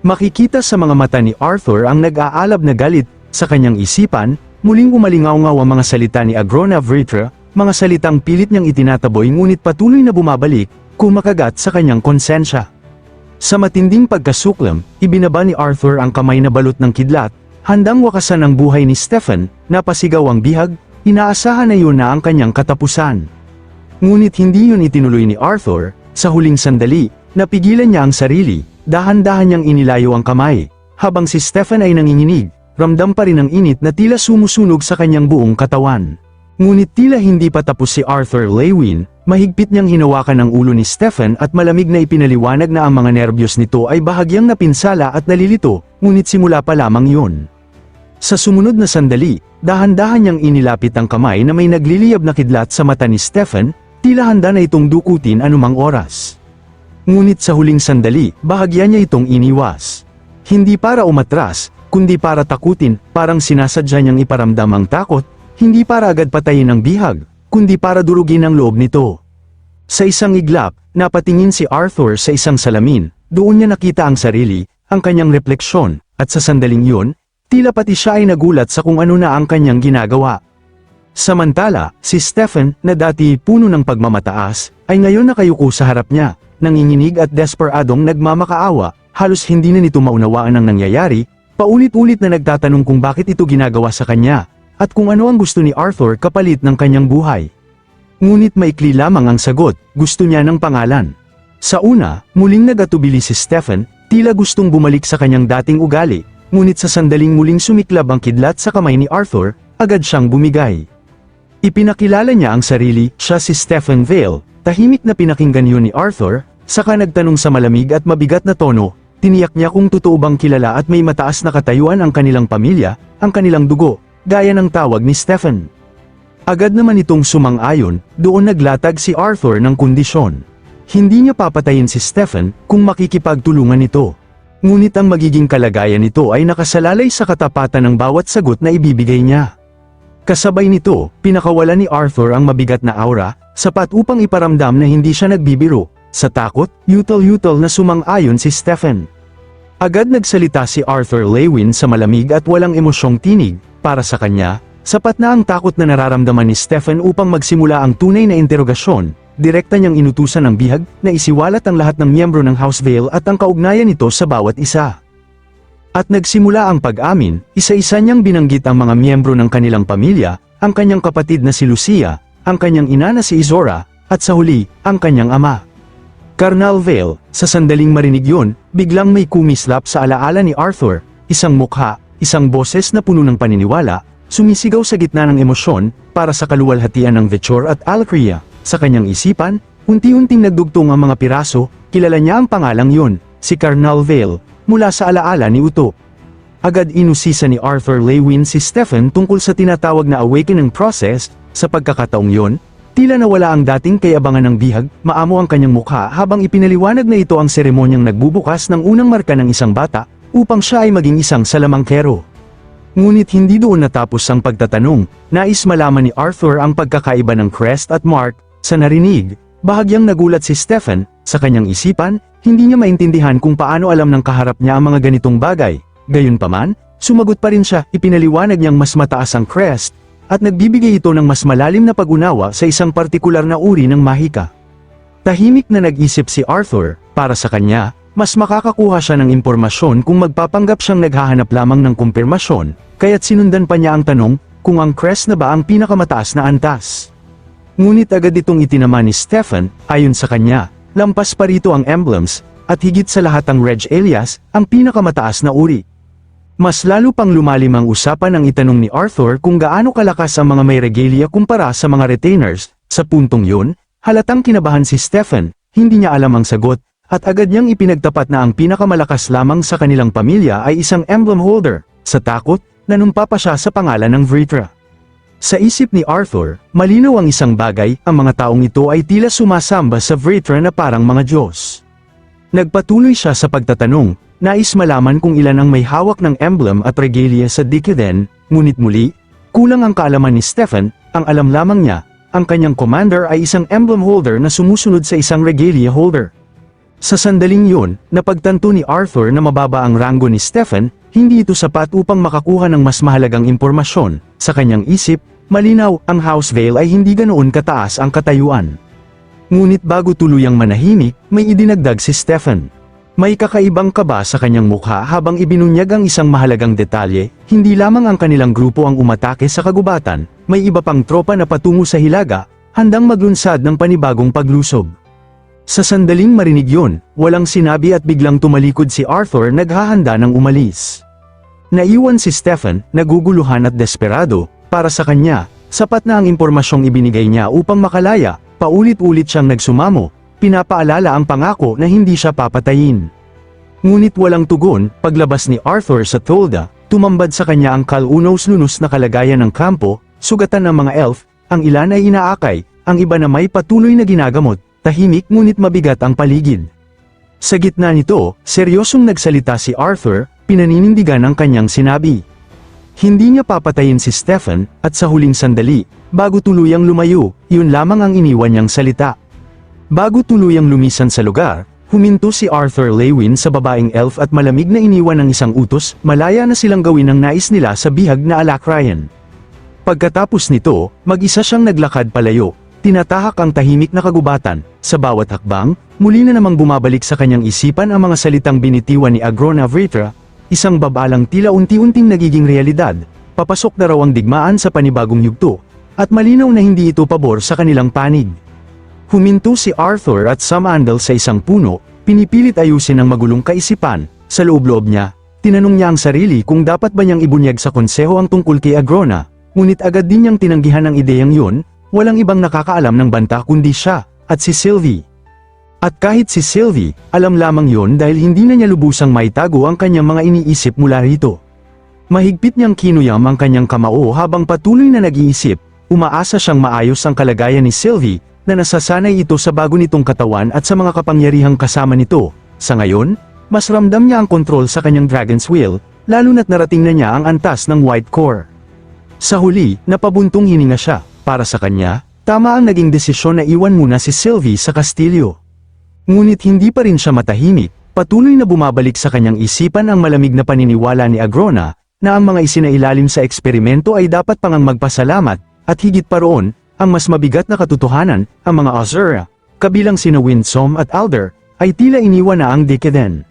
Makikita sa mga mata ni Arthur ang nag-aalab na galit, sa kanyang isipan, muling umalingaw-ngaw ang mga salita ni Agrona Vritra, mga salitang pilit niyang itinataboy ngunit patuloy na bumabalik, kumakagat sa kanyang konsensya. Sa matinding pagkasuklam, ibinaba ni Arthur ang kamay na balot ng kidlat, handang wakasan ang buhay ni Stefan, napasigaw ang bihag, inaasahan na yun na ang kanyang katapusan. Ngunit hindi yun itinuloy ni Arthur, sa huling sandali, napigilan niya ang sarili, dahan-dahan niyang inilayo ang kamay, habang si Stefan ay nanginginig, ramdam pa rin ang init na tila sumusunog sa kanyang buong katawan. Ngunit tila hindi pa tapos si Arthur Lewin, mahigpit niyang hinawakan ang ulo ni Stefan at malamig na ipinaliwanag na ang mga nerbiyos nito ay bahagyang napinsala at nalilito, ngunit simula pa lamang yun. Sa sumunod na sandali, dahan-dahan niyang inilapit ang kamay na may nagliliyab na kidlat sa mata ni Stefan, tila handa na itong dukutin anumang oras. Ngunit sa huling sandali, bahagya niya itong iniwas. Hindi para umatras, kundi para takutin, parang sinasadya niyang iparamdam ang takot, hindi para agad patayin ang bihag, kundi para durugin ang loob nito. Sa isang iglap, napatingin si Arthur sa isang salamin, doon niya nakita ang sarili, ang kanyang refleksyon, at sa sandaling yun, tila pati siya ay nagulat sa kung ano na ang kanyang ginagawa. Samantala, si Stefan, na dati puno ng pagmamataas, ay ngayon nakayuko sa harap niya, nanginginig at desperadong nagmamakaawa, halos hindi na nito maunawaan ang nangyayari, paulit-ulit na nagtatanong kung bakit ito ginagawa sa kanya, at kung ano ang gusto ni Arthur kapalit ng kanyang buhay. Ngunit maikli lamang ang sagot, gusto niya ng pangalan. Sa una, muling nagatubili si Stefan, tila gustong bumalik sa kanyang dating ugali, ngunit sa sandaling muling sumiklab ang kidlat sa kamay ni Arthur, agad siyang bumigay. Ipinakilala niya ang sarili, siya si Stefan Vale, tahimik na pinakinggan yun ni Arthur, saka nagtanong sa malamig at mabigat na tono, tiniyak niya kung totoo bang kilala at may mataas na katayuan ang kanilang pamilya, ang kanilang dugo, gaya ng tawag ni Stefan. Agad naman itong sumang-ayon, doon naglatag si Arthur ng kondisyon. Hindi niya papatayin si Stefan kung makikipagtulungan ito. Ngunit ang magiging kalagayan nito ay nakasalalay sa katapatan ng bawat sagot na ibibigay niya. Kasabay nito, pinakawala ni Arthur ang mabigat na aura, sapat upang iparamdam na hindi siya nagbibiro. Sa takot, yutal-yutal na sumang-ayon si Stefan. Agad nagsalita si Arthur Lewin sa malamig at walang emosyong tinig, Para sa kanya, sapat na ang takot na nararamdaman ni Stefan upang magsimula ang tunay na interogasyon. Direkta niyang inutusan ng bihag na isiwalat ang lahat ng miyembro ng House Vale at ang kaugnayan nito sa bawat isa. At nagsimula ang pag-amin, isa-isa niyang binanggit ang mga miyembro ng kanilang pamilya, ang kanyang kapatid na si Lucia, ang kanyang ina na si Izora, at sa huli, ang kanyang ama. Colonel Vale, sa sandaling marinig yun, biglang may kumislap sa alaala ni Arthur, isang mukha, isang boses na puno ng paniniwala, sumisigaw sa gitna ng emosyon, para sa kaluwalhatian ng Vechor at Alcria. Sa kanyang isipan, unti-unting nagdugtong ang mga piraso, kilala niya ang pangalang yun, si Colonel Vale, mula sa alaala ni Uto. Agad inusisa ni Arthur Lewin si Stefan tungkol sa tinatawag na awakening process. Sa pagkakataong yon, tila nawala ang dating kayabangan ng bihag, maamo ang kanyang mukha habang ipinaliwanag na ito ang seremonyang nagbubukas ng unang marka ng isang bata, upang siya ay maging isang salamangkero. Ngunit hindi doon natapos ang pagtatanong. Nais malaman ni Arthur ang pagkakaiba ng crest at mark. Sa narinig, bahagyang nagulat si Stefan. Sa kanyang isipan, hindi niya maintindihan kung paano alam ng kaharap niya ang mga ganitong bagay. Gayunpaman, sumagot pa rin siya, ipinaliwanag niyang mas mataas ang crest, at nagbibigay ito ng mas malalim na pag-unawa sa isang partikular na uri ng mahika. Tahimik na nag-isip si Arthur. Para sa kanya, mas makakakuha siya ng impormasyon kung magpapanggap siyang naghahanap lamang ng kumpirmasyon, kaya't sinundan pa niya ang tanong, kung ang crest na ba ang pinakamataas na antas. Ngunit agad itong itinama ni Stefan. Ayon sa kanya, lampas pa rito ang emblems, at higit sa lahat ang Reg Elias, ang pinakamataas na uri. Mas lalo pang lumalim ang usapan nang itanong ni Arthur kung gaano kalakas ang mga may regalia kumpara sa mga retainers. Sa puntong yun, halatang kinabahan si Stefan, hindi niya alam ang sagot, at agad niyang ipinagtapat na ang pinakamalakas lamang sa kanilang pamilya ay isang emblem holder. Sa takot, nanumpa pa siya sa pangalan ng Vritra. Sa isip ni Arthur, malinaw ang isang bagay, ang mga taong ito ay tila sumasamba sa Vritra na parang mga Diyos. Nagpatuloy siya sa pagtatanong. Nais malaman kung ilan ang may hawak ng emblem at regalia sa Dikiden, ngunit muli, kulang ang kaalaman ni Stefan. Ang alam lamang niya, ang kanyang commander ay isang emblem holder na sumusunod sa isang regalia holder. Sa sandaling yun, napagtanto ni Arthur na mababa ang ranggo ni Stefan, hindi ito sapat upang makakuha ng mas mahalagang impormasyon. Sa kanyang isip, malinaw, ang House Vale ay hindi ganoon kataas ang katayuan. Ngunit bago tuluyang manahimik, may idinagdag si Stefan. May kakaibang kaba sa kanyang mukha habang ibinunyag ang isang mahalagang detalye, hindi lamang ang kanilang grupo ang umatake sa kagubatan, may iba pang tropa na patungo sa hilaga, handang maglunsad ng panibagong paglusob. Sa sandaling marinig yun, walang sinabi at biglang tumalikod si Arthur naghahanda ng umalis. Naiwan si Stefan, naguguluhan at desperado. Para sa kanya, sapat na ang impormasyong ibinigay niya upang makalaya. Paulit-ulit siyang nagsumamo, pinapaalala ang pangako na hindi siya papatayin. Ngunit walang tugon. Paglabas ni Arthur sa tolda, tumambad sa kanya ang kalunos-lunos na kalagayan ng kampo, sugatan ng mga elf, ang ilan ay inaakay, ang iba na may patuloy na ginagamot, tahimik ngunit mabigat ang paligid. Sa gitna nito, seryosong nagsalita si Arthur, pinaninindigan ang kanyang sinabi. Hindi niya papatayin si Stefan, at sa huling sandali, bago tuluyang lumayo, yun lamang ang iniwan niyang salita. Bago tuluyang lumisan sa lugar, huminto si Arthur Lewin sa babaeng elf at malamig na iniwan ng isang utos, malaya na silang gawin ang nais nila sa bihag na Alacrian. Pagkatapos nito, mag-isa siyang naglakad palayo, tinatahak ang tahimik na kagubatan. Sa bawat hakbang, muli na namang bumabalik sa kanyang isipan ang mga salitang binitiwan ni Agrona Vritra, isang babalang tila unti-unting nagiging realidad, papasok na raw ang digmaan sa panibagong yugto, at malinaw na hindi ito pabor sa kanilang panig. Huminto si Arthur at sumandal sa isang puno, pinipilit ayusin ang magulong kaisipan. Sa loob-loob niya, tinanong niya ang sarili kung dapat ba niyang ibunyag sa konseho ang tungkol kay Agrona, ngunit agad din niyang tinanggihan ang ideyang yun. Walang ibang nakakaalam ng banta kundi siya, at si Sylvie. At kahit si Sylvie, alam lamang yun dahil hindi na niya lubusang maitago ang kanyang mga iniisip mula rito. Mahigpit niyang kinuyam ang kanyang kamao habang patuloy na nag-iisip, umaasa siyang maayos ang kalagayan ni Sylvie, na nasasanay ito sa bago nitong katawan at sa mga kapangyarihang kasama nito. Sa ngayon, mas ramdam niya ang kontrol sa kanyang Dragon's Will, lalo na't narating na niya ang antas ng White Core. Sa huli, napabuntong hininga siya. Para sa kanya, tama ang naging desisyon na iwan muna si Sylvie sa kastilyo. Ngunit hindi pa rin siya matahimik, patuloy na bumabalik sa kanyang isipan ang malamig na paniniwala ni Agrona, na ang mga isinailalim sa eksperimento ay dapat pangang magpasalamat, at higit pa roon, ang mas mabigat na katotohanan, ang mga Azura, kabilang sina Winsome at Alder, ay tila iniwan na ang Deceden.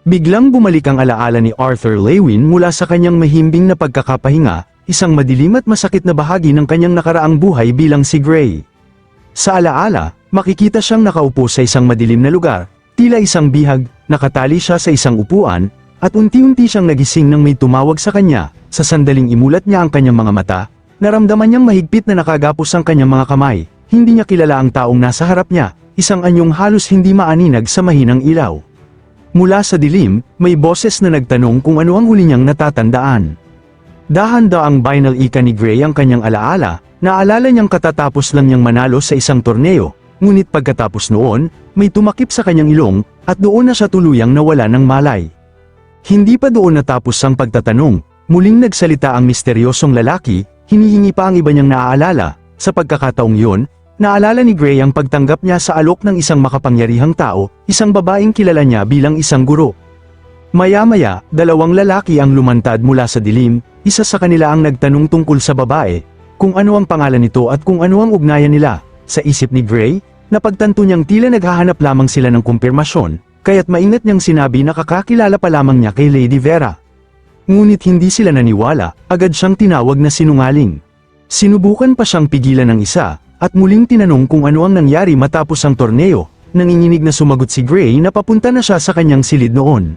Biglang bumalik ang alaala ni Arthur Lewin mula sa kanyang mahimbing na pagkakapahinga, isang madilim at masakit na bahagi ng kanyang nakaraang buhay bilang si Gray. Sa alaala, makikita siyang nakaupo sa isang madilim na lugar, tila isang bihag, nakatali siya sa isang upuan, at unti-unti siyang nagising nang may tumawag sa kanya. Sa sandaling imulat niya ang kanyang mga mata, naramdaman niyang mahigpit na nakagapos ang kanyang mga kamay. Hindi niya kilala ang taong nasa harap niya, isang anyong halos hindi maaninag sa mahinang ilaw. Mula sa dilim, may boses na nagtanong kung ano ang huli niyang natatandaan. Dahan-daang binal ika ni Gray ang kanyang alaala, naalala niyang katatapos lang niyang manalo sa isang torneo, ngunit pagkatapos noon, may tumakip sa kanyang ilong, at doon na siya tuluyang nawala ng malay. Hindi pa doon natapos ang pagtatanong, muling nagsalita ang misteryosong lalaki, hinihingi pa ang iba niyang naaalala. Sa pagkakataong yun, naalala ni Gray ang pagtanggap niya sa alok ng isang makapangyarihang tao, isang babaeng kilala niya bilang isang guro. Maya-maya, dalawang lalaki ang lumantad mula sa dilim, isa sa kanila ang nagtanong tungkol sa babae, kung ano ang pangalan nito at kung ano ang ugnayan nila. Sa isip ni Gray, napagtanto niyang tila naghahanap lamang sila ng kumpirmasyon, kaya't maingat niyang sinabi na kakakilala pa lamang niya kay Lady Vera. Ngunit hindi sila naniwala, agad siyang tinawag na sinungaling. Sinubukan pa siyang pigilan ng isa, at muling tinanong kung ano ang nangyari matapos ang torneo. Nanginginig na sumagot si Gray na papunta na siya sa kanyang silid noon.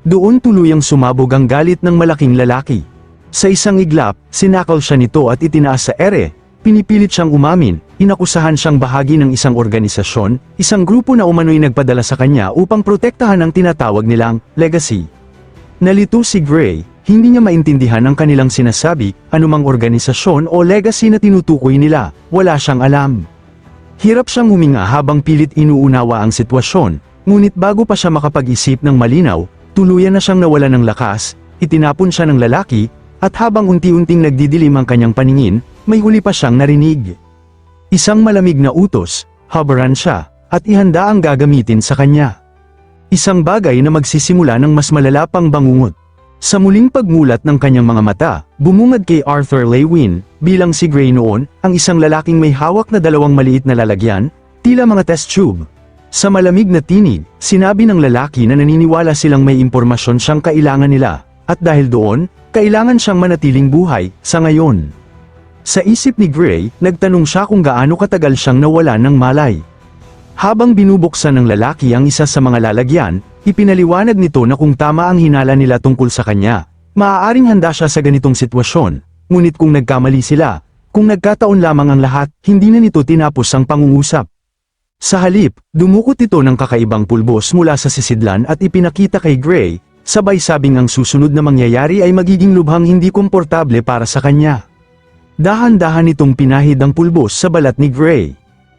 Doon tuluyang sumabog ang galit ng malaking lalaki. Sa isang iglap, sinakal siya nito at itinaas sa ere. Pinipilit siyang umamin, inakusahan siyang bahagi ng isang organisasyon, isang grupo na umano'y nagpadala sa kanya upang protektahan ang tinatawag nilang legacy. Nalito si Gray, hindi niya maintindihan ang kanilang sinasabi, anumang organisasyon o legacy na tinutukoy nila, wala siyang alam. Hirap siyang huminga habang pilit inuunawa ang sitwasyon, ngunit bago pa siya makapag-isip ng malinaw, tuluyan na siyang nawala ng lakas, itinapon siya ng lalaki, at habang unti-unting nagdidilim ang kanyang paningin, may huli pa siyang narinig. Isang malamig na utos, habaran siya, at ihanda ang gagamitin sa kanya. Isang bagay na magsisimula ng mas malala pang bangungot. Sa muling pagmulat ng kanyang mga mata, bumungad kay Arthur Lewin, bilang si Gray noon, ang isang lalaking may hawak na dalawang maliit na lalagyan, tila mga test tube. Sa malamig na tinig, sinabi ng lalaki na naniniwala silang may impormasyon siyang kailangan nila, at dahil doon, kailangan siyang manatiling buhay, sa ngayon. Sa isip ni Gray, nagtanong siya kung gaano katagal siyang nawala ng malay. Habang binubuksan ng lalaki ang isa sa mga lalagyan, ipinaliwanag nito na kung tama ang hinala nila tungkol sa kanya, maaaring handa siya sa ganitong sitwasyon, ngunit kung nagkamali sila, kung nagkataon lamang ang lahat, hindi na nito tinapos ang pangungusap. Sa halip, dumukot ito ng kakaibang pulbos mula sa sisidlan at ipinakita kay Gray, sabay sabing ang susunod na mangyayari ay magiging lubhang hindi komportable para sa kanya. Dahan-dahan itong pinahid ang pulbos sa balat ni Gray.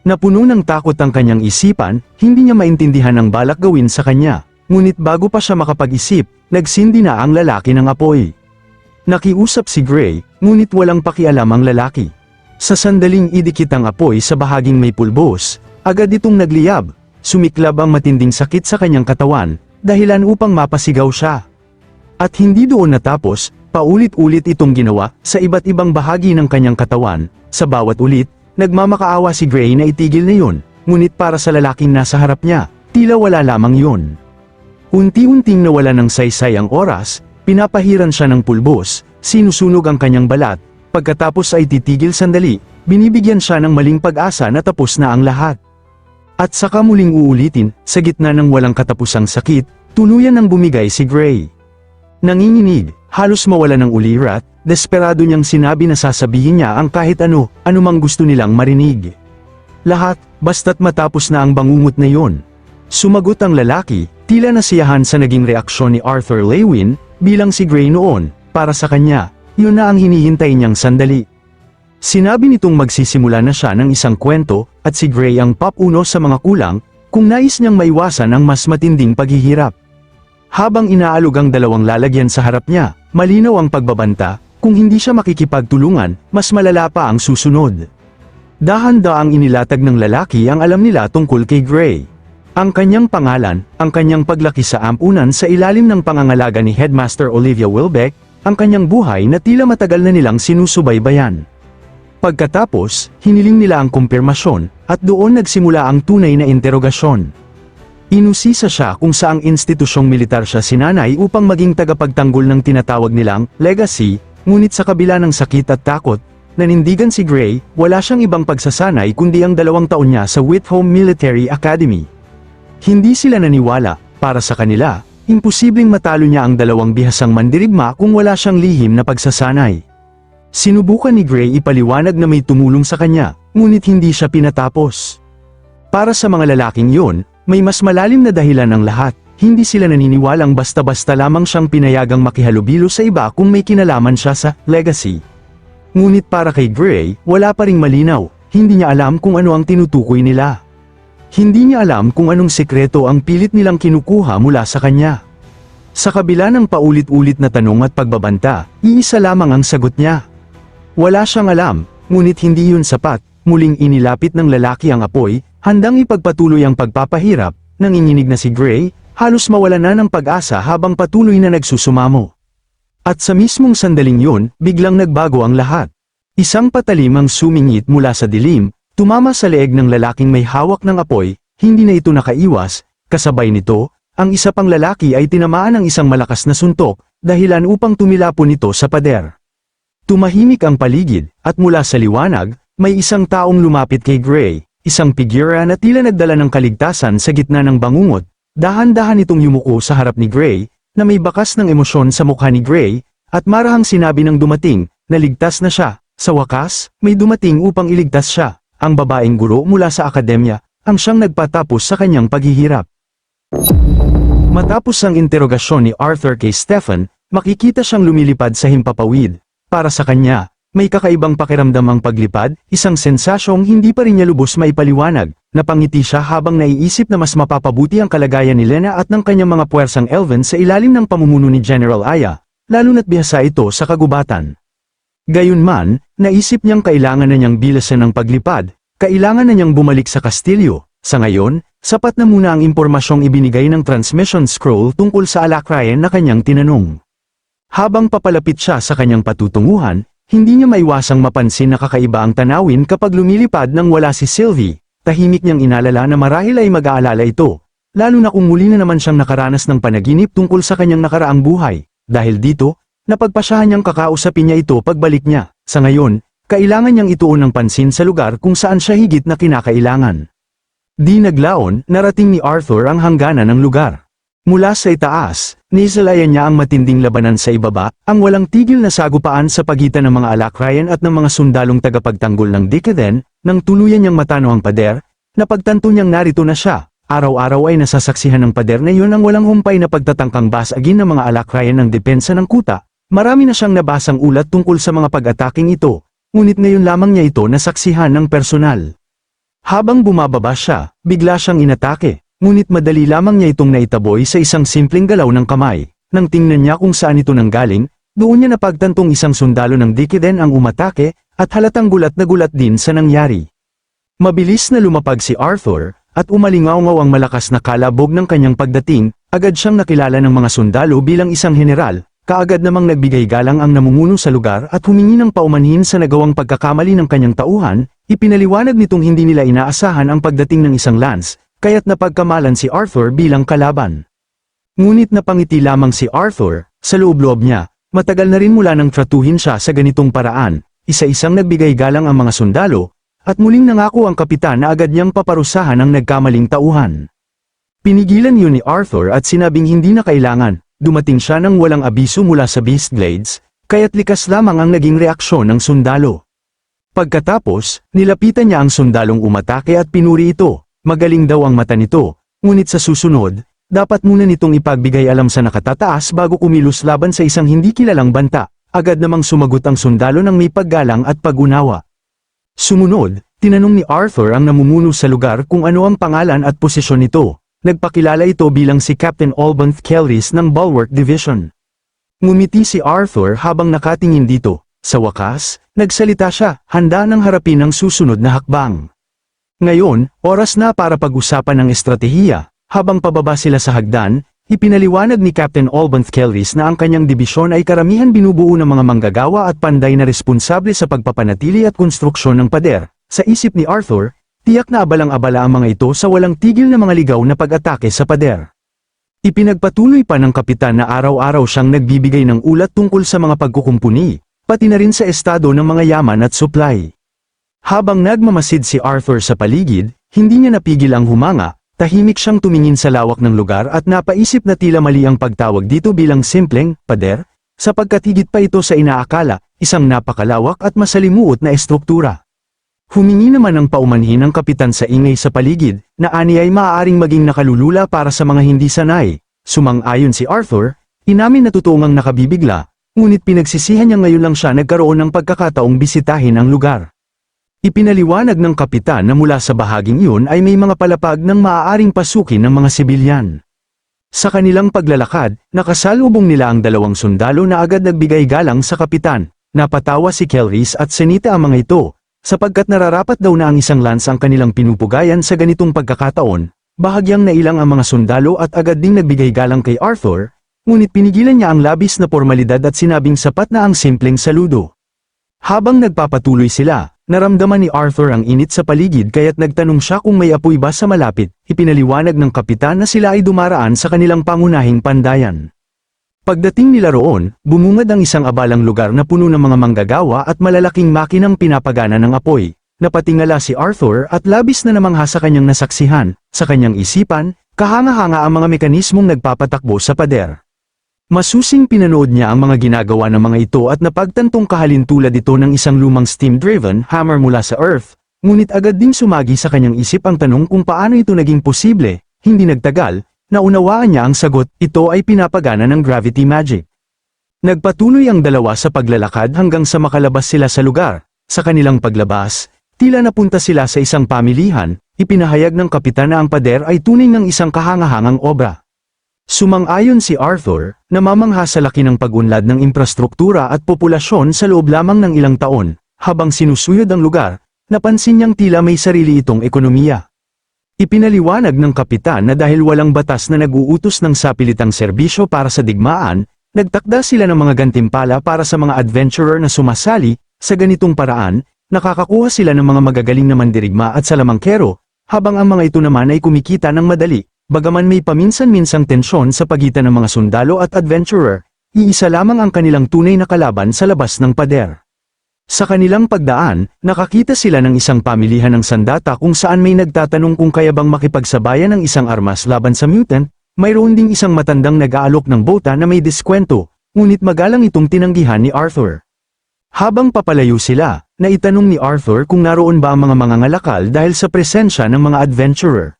Napuno ng takot ang kanyang isipan, hindi niya maintindihan ang balak gawin sa kanya, ngunit bago pa siya makapag-isip, nagsindi na ang lalaki ng apoy. Nakiusap si Gray, ngunit walang pakialam ang lalaki. Sa sandaling idikit ang apoy sa bahaging may pulbos, agad itong nagliyab, sumiklab ang matinding sakit sa kanyang katawan, dahilan upang mapasigaw siya. At hindi doon natapos, paulit-ulit itong ginawa sa iba't ibang bahagi ng kanyang katawan. Sa bawat ulit, nagmamakaawa si Gray na itigil na yun, ngunit para sa lalaking nasa harap niya, tila wala lamang yun. Unti-unting nawala ng saysay ang oras, pinapahiran siya ng pulbos, sinusunog ang kanyang balat, pagkatapos ay titigil sandali, binibigyan siya ng maling pag-asa na tapos na ang lahat. At saka muling uulitin, sa gitna ng walang katapusang sakit, tuluyan nang bumigay si Gray. Nanginginig, halos mawala ng ulirat, desperado niyang sinabi na sasabihin niya ang kahit ano, anumang gusto nilang marinig. Lahat, basta't matapos na ang bangungot na yon. Sumagot ang lalaki, tila nasiyahan sa naging reaksyon ni Arthur Lewin, bilang si Gray noon, para sa kanya, yun na ang hinihintay niyang sandali. Sinabi nitong magsisimula na siya ng isang kwento, at si Gray ang papuno sa mga kulang, kung nais niyang maiwasan ang mas matinding paghihirap. Habang inaalog ang dalawang lalagyan sa harap niya, malinaw ang pagbabanta, kung hindi siya makikipagtulungan, mas malala pa ang susunod. Dahan-daang inilatag ng lalaki ang alam nila tungkol kay Gray. Ang kanyang pangalan, ang kanyang paglaki sa ampunan sa ilalim ng pangangalaga ni Headmaster Olivia Wilbeck, ang kanyang buhay na tila matagal na nilang sinusubaybayan. Pagkatapos, hiniling nila ang kumpirmasyon, at doon nagsimula ang tunay na interogasyon. Inusisa siya kung saang institusyong militar siya sinanay upang maging tagapagtanggol ng tinatawag nilang legacy, ngunit sa kabila ng sakit at takot, nanindigan si Gray, wala siyang ibang pagsasanay kundi ang 2 taon niya sa Whitcomb Military Academy. Hindi sila naniwala, para sa kanila, imposibleng matalo niya ang 2 bihasang mandirigma kung wala siyang lihim na pagsasanay. Sinubukan ni Gray ipaliwanag na may tumulong sa kanya, ngunit hindi siya pinatapos. Para sa mga lalaking yon, may mas malalim na dahilan ang lahat, hindi sila naniniwalang basta-basta lamang siyang pinayagang makihalubilo sa iba kung may kinalaman siya sa legacy. Ngunit para kay Gray, wala pa ring malinaw, hindi niya alam kung ano ang tinutukoy nila. Hindi niya alam kung anong sekreto ang pilit nilang kinukuha mula sa kanya. Sa kabila ng paulit-ulit na tanong at pagbabanta, iisa lamang ang sagot niya. Wala siyang alam, ngunit hindi yun sapat. Muling inilapit ng lalaki ang apoy, handang ipagpatuloy ang pagpapahirap. Nanginginig na si Gray, halos mawala na ng pag-asa habang patuloy na nagsusumamo. At sa mismong sandaling yun, biglang nagbago ang lahat. Isang patalim ang sumingit mula sa dilim, tumama sa leeg ng lalaking may hawak ng apoy, hindi na ito nakaiwas, kasabay nito, ang isa pang lalaki ay tinamaan ng isang malakas na suntok, dahilan upang tumilapon ito sa pader. Tumahimik ang paligid, at mula sa liwanag, may isang taong lumapit kay Gray, isang figura na tila nagdala ng kaligtasan sa gitna ng bangungot. Dahan-dahan itong yumuko sa harap ni Gray, na may bakas ng emosyon sa mukha ni Gray, at marahang sinabi ng dumating, na ligtas na siya. Sa wakas, may dumating upang iligtas siya, ang babaeng guro mula sa akademya, ang siyang nagpatapos sa kanyang paghihirap. Matapos ang interogasyon ni Arthur kay Stephen, makikita siyang lumilipad sa himpapawid. Para sa kanya, may kakaibang pakiramdam ang paglipad, isang sensasyong hindi pa rin niya lubos maipaliwanag. Napangiti siya habang naiisip na mas mapapabuti ang kalagayan ni Lena at ng kanyang mga puwersang Elven sa ilalim ng pamumuno ni General Aya, lalo na't bihasa ito sa kagubatan. Gayunman, naisip niyang kailangan na niyang bilasan ang paglipad, kailangan na niyang bumalik sa kastilyo. Sa ngayon, sapat na muna ang impormasyong ibinigay ng transmission scroll tungkol sa Alacrian na kanyang tinanong. Habang papalapit siya sa kanyang patutunguhan, hindi niya maiwasang mapansin na kakaiba ang tanawin kapag lumilipad nang wala si Sylvie. Tahimik niyang inalala na marahil ay mag-aalala ito, lalo na kung muli na naman siyang nakaranas ng panaginip tungkol sa kanyang nakaraang buhay. Dahil dito, napagpasyahan niyang kakausapin niya ito pagbalik niya. Sa ngayon, kailangan niyang ituon ng pansin sa lugar kung saan siya higit na kinakailangan. Di naglaon, narating ni Arthur ang hangganan ng lugar. Mula sa itaas, nisalayan niya ang matinding labanan sa ibaba, ang walang tigil na sagupaan sa pagitan ng mga Alacrian at ng mga sundalong tagapagtanggol ng Decadent, nang tuluyan niyang matano ang pader, napagtanto niyang narito na siya. Araw-araw ay nasasaksihan ng pader na iyon ang walang humpay na pagtatangkang basagin ng mga Alacrian ng depensa ng kuta. Marami na siyang nabasang ulat tungkol sa mga pag-ataking ito, ngunit ngayon lamang niya ito nasaksihan ng personal. Habang bumababa siya, bigla siyang inatake. Ngunit madali lamang niya itong naitaboy sa isang simpleng galaw ng kamay. Nang tingnan niya kung saan ito nanggaling, doon niya napagtantong isang sundalo ng Decadent ang umatake, at halatang gulat na gulat din sa nangyari. Mabilis na lumapag si Arthur, at umalingaw-ngaw ang malakas na kalabog ng kanyang pagdating, agad siyang nakilala ng mga sundalo bilang isang general, kaagad namang nagbigay galang ang namumuno sa lugar at humingi ng paumanhin sa nagawang pagkakamali ng kanyang tauhan. Ipinaliwanag nitong hindi nila inaasahan ang pagdating ng isang lance, kaya't napagkamalan si Arthur bilang kalaban. Ngunit napangiti lamang si Arthur, sa loob-loob niya, matagal na rin mula nang tratuhin siya sa ganitong paraan, isa-isang nagbigay galang ang mga sundalo, at muling nangako ang kapitan na agad niyang paparusahan ang nagkamaling tauhan. Pinigilan yun ni Arthur at sinabing hindi na kailangan, dumating siya nang walang abiso mula sa Beastglades, kaya't likas lamang ang naging reaksyon ng sundalo. Pagkatapos, nilapitan niya ang sundalong umatake at pinuri ito. Magaling daw ang mata nito, ngunit sa susunod, dapat muna nitong ipagbigay alam sa nakatataas bago kumilos laban sa isang hindi kilalang banta. Agad namang sumagot ang sundalo ng may paggalang at pag-unawa. Sumunod, tinanong ni Arthur ang namumuno sa lugar kung ano ang pangalan at posisyon nito. Nagpakilala ito bilang si Captain Olbanth Kelris ng Bulwark Division. Ngumiti si Arthur habang nakatingin dito. Sa wakas, nagsalita siya, handa nang harapin ang susunod na hakbang. Ngayon, oras na para pag-usapan ng estratehiya. Habang pababa sila sa hagdan, ipinaliwanag ni Captain Olbanth Kelris na ang kanyang dibisyon ay karamihan binubuo ng mga manggagawa at panday na responsable sa pagpapanatili at konstruksyon ng pader. Sa isip ni Arthur, tiyak na abalang-abala ang mga ito sa walang tigil na mga ligaw na pag-atake sa pader. Ipinagpatuloy pa ng kapitan na araw-araw siyang nagbibigay ng ulat tungkol sa mga pagkukumpuni, pati na rin sa estado ng mga yaman at supply. Habang nagmamasid si Arthur sa paligid, hindi niya napigil ang humanga, tahimik siyang tumingin sa lawak ng lugar at napaisip na tila mali ang pagtawag dito bilang simpleng pader, sapagkat higit pa ito sa inaakala, isang napakalawak at masalimuot na estruktura. Humingi naman ng paumanhin ang kapitan sa ingay sa paligid, na ani ay maaaring maging nakalulula para sa mga hindi sanay. Sumang-ayon si Arthur, inamin na totoong nakabibigla, ngunit pinagsisihan niya ngayon lang siya nagkaroon ng pagkakataong bisitahin ang lugar. Ipinaliwanag ng kapitan na mula sa bahaging iyon ay may mga palapag ng maaaring pasukin ng mga sibilyan. Sa kanilang paglalakad, nakasalubong nila ang dalawang sundalo na agad nagbigay galang sa kapitan. Napatawa si Kelris at Senita ang mga ito, sapagkat nararapat daw na ang isang lance ang kanilang pinupugayan sa ganitong pagkakataon. Bahagyang nailang ang mga sundalo at agad ding nagbigay galang kay Arthur, ngunit pinigilan niya ang labis na formalidad at sinabing sapat na ang simpleng saludo. Habang nagpapatuloy sila, naramdaman ni Arthur ang init sa paligid kaya't nagtanong siya kung may apoy ba sa malapit. Ipinaliwanag ng kapitan na sila ay dumaraan sa kanilang pangunahing pandayan. Pagdating nila roon, bumungad ang isang abalang lugar na puno ng mga manggagawa at malalaking makinang pinapagana ng apoy. Napatingala si Arthur at labis na namangha sa kanyang nasaksihan. Sa kanyang isipan, kahanga-hanga ang mga mekanismong nagpapatakbo sa pader. Masusing pinanood niya ang mga ginagawa ng mga ito at napagtantong kahalintulad ito ng isang lumang steam-driven hammer mula sa Earth, ngunit agad ding sumagi sa kanyang isip ang tanong kung paano ito naging posible. Hindi nagtagal, naunawaan niya ang sagot, ito ay pinapagana ng gravity magic. Nagpatuloy ang dalawa sa paglalakad hanggang sa makalabas sila sa lugar. Sa kanilang paglabas, tila napunta sila sa isang pamilihan, ipinahayag ng kapitan na ang pader ay tunay ng isang kahangahangang obra. Sumang-ayon si Arthur, namamangha sa laki ng pag-unlad ng infrastruktura at populasyon sa loob lamang ng ilang taon. Habang sinusuyod ang lugar, napansin niyang tila may sarili itong ekonomiya. Ipinaliwanag ng kapitan na dahil walang batas na nag-uutos ng sapilitang serbisyo para sa digmaan, nagtakda sila ng mga gantimpala para sa mga adventurer na sumasali. Sa ganitong paraan, nakakakuha sila ng mga magagaling na mandirigma at salamangkero, habang ang mga ito naman ay kumikita ng madali. Bagaman may paminsan-minsang tensyon sa pagitan ng mga sundalo at adventurer, iisa lamang ang kanilang tunay na kalaban sa labas ng pader. Sa kanilang pagdaan, nakakita sila ng isang pamilihan ng sandata kung saan may nagtatanong kung kaya bang makipagsabayan ng isang armas laban sa mutant. Mayroon ding isang matandang nag-aalok ng bota na may diskwento, ngunit magalang itong tinanggihan ni Arthur. Habang papalayo sila, naitanong ni Arthur kung naroon ba ang mga mangangalakal dahil sa presensya ng mga adventurer.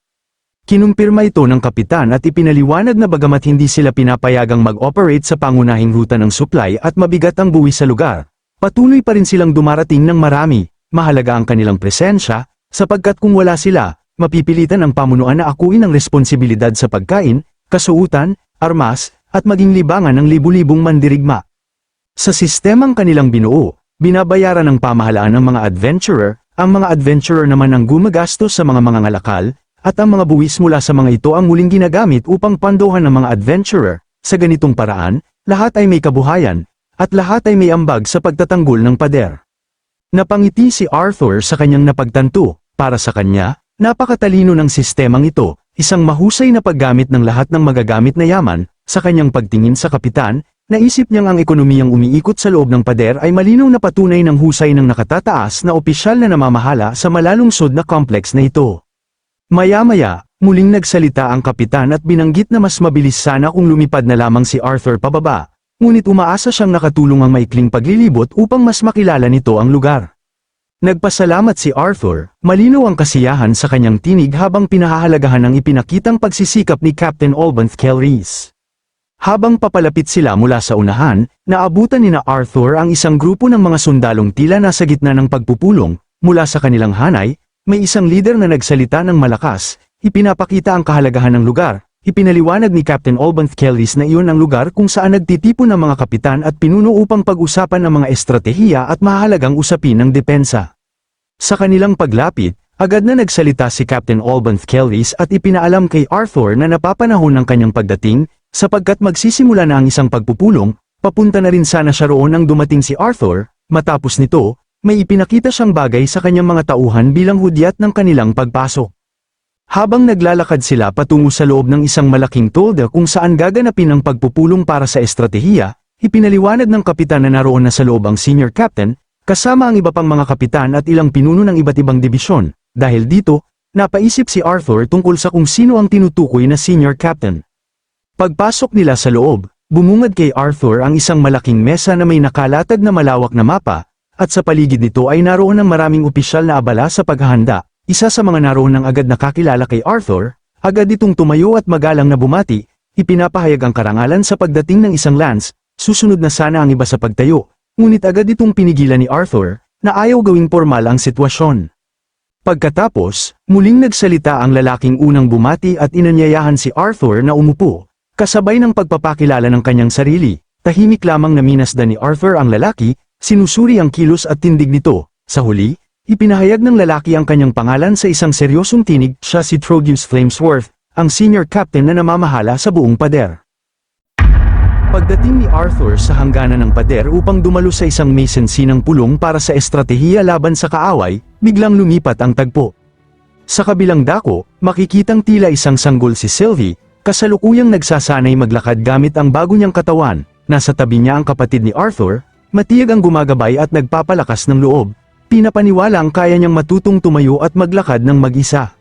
Kinumpirma ito ng kapitan at ipinaliwanag na bagamat hindi sila pinapayagang mag-operate sa pangunahing ruta ng supply at mabigat ang buwis sa lugar, patuloy pa rin silang dumarating ng marami. Mahalaga ang kanilang presensya, sapagkat kung wala sila, mapipilitan ang pamunuan na akuin ang responsibilidad sa pagkain, kasuutan, armas, at maging libangan ng libu-libong mandirigma. Sa sistemang kanilang binuo, binabayaran ng pamahalaan ng mga adventurer naman ang gumagastos sa mga mangangalakal, at ang mga buwis mula sa mga ito ang muling ginagamit upang pandohan ng mga adventurer. Sa ganitong paraan, lahat ay may kabuhayan, at lahat ay may ambag sa pagtatanggol ng pader. Napangiti si Arthur sa kanyang napagtanto. Para sa kanya, napakatalino ng sistemang ito, isang mahusay na paggamit ng lahat ng magagamit na yaman. Sa kanyang pagtingin sa kapitan, naisip niyang ang ekonomiyang umiikot sa loob ng pader ay malinaw na patunay ng husay ng nakatataas na opisyal na namamahala sa malalungsod na complex na ito. Maya-maya, muling nagsalita ang kapitan at binanggit na mas mabilis sana kung lumipad na lamang si Arthur pababa, ngunit umaasa siyang nakatulong ang maikling paglilibot upang mas makilala nito ang lugar. Nagpasalamat si Arthur, malinaw ang kasiyahan sa kanyang tinig habang pinahahalagahan ang ipinakitang pagsisikap ni Captain Olbanth Kelris. Habang papalapit sila mula sa unahan, naabutan ni Arthur ang isang grupo ng mga sundalong tila nasa gitna ng pagpupulong. Mula sa kanilang hanay, may isang leader na nagsalita ng malakas, ipinapakita ang kahalagahan ng lugar. Ipinaliwanag ni Captain Olbanth Kelris na iyon ang lugar kung saan nagtitipon ng mga kapitan at pinuno upang pag-usapan ang mga estratehiya at mahalagang usapin ng depensa. Sa kanilang paglapit, Agad na nagsalita si Captain Alban Kellis at ipinaalam kay Arthur na napapanahon ng kanyang pagdating, sapagkat magsisimula na ang isang pagpupulong, papunta na rin sana siya roon nang dumating si Arthur. Matapos nito, may ipinakita siyang bagay sa kanyang mga tauhan bilang hudyat ng kanilang pagpasok. Habang naglalakad sila patungo sa loob ng isang malaking tolda kung saan gaganapin ang pagpupulong para sa estratehiya, ipinaliwanag ng kapitan na naroon na sa loob ang senior captain, kasama ang iba pang mga kapitan at ilang pinuno ng iba't ibang dibisyon. Dahil dito, napaisip si Arthur tungkol sa kung sino ang tinutukoy na senior captain. Pagpasok nila sa loob, bumungad kay Arthur ang isang malaking mesa na may nakalatag na malawak na mapa, at sa paligid nito ay naroon ang maraming opisyal na abala sa paghahanda. Isa sa mga naroon nang agad nakakilala kay Arthur, agad itong tumayo at magalang na bumati, ipinapahayag ang karangalan sa pagdating ng isang lance, susunod na sana ang iba sa pagtayo, ngunit agad itong pinigilan ni Arthur, na ayaw gawing formal ang sitwasyon. Pagkatapos, muling nagsalita ang lalaking unang bumati at inanyayahan si Arthur na umupo, kasabay ng pagpapakilala ng kanyang sarili. Tahimik lamang na minasdan ni Arthur ang lalaki, sinusuri ang kilos at tindig nito. Sa huli, ipinahayag ng lalaki ang kanyang pangalan sa isang seryosong tinig. Siya si Trodius Flamesworth, ang senior captain na namamahala sa buong pader. Pagdating ni Arthur sa hangganan ng pader upang dumalo sa isang masensinang pulong para sa estratehiya laban sa kaaway, biglang lumipat ang tagpo. Sa kabilang dako, makikitang tila isang sanggol si Sylvie, kasalukuyang nagsasanay maglakad gamit ang bago niyang katawan. Nasa tabi niya ang kapatid ni Arthur, matiyag ang gumagabay at nagpapalakas ng loob. Pinapaniwalang kaya niyang matutong tumayo at maglakad ng mag-isa.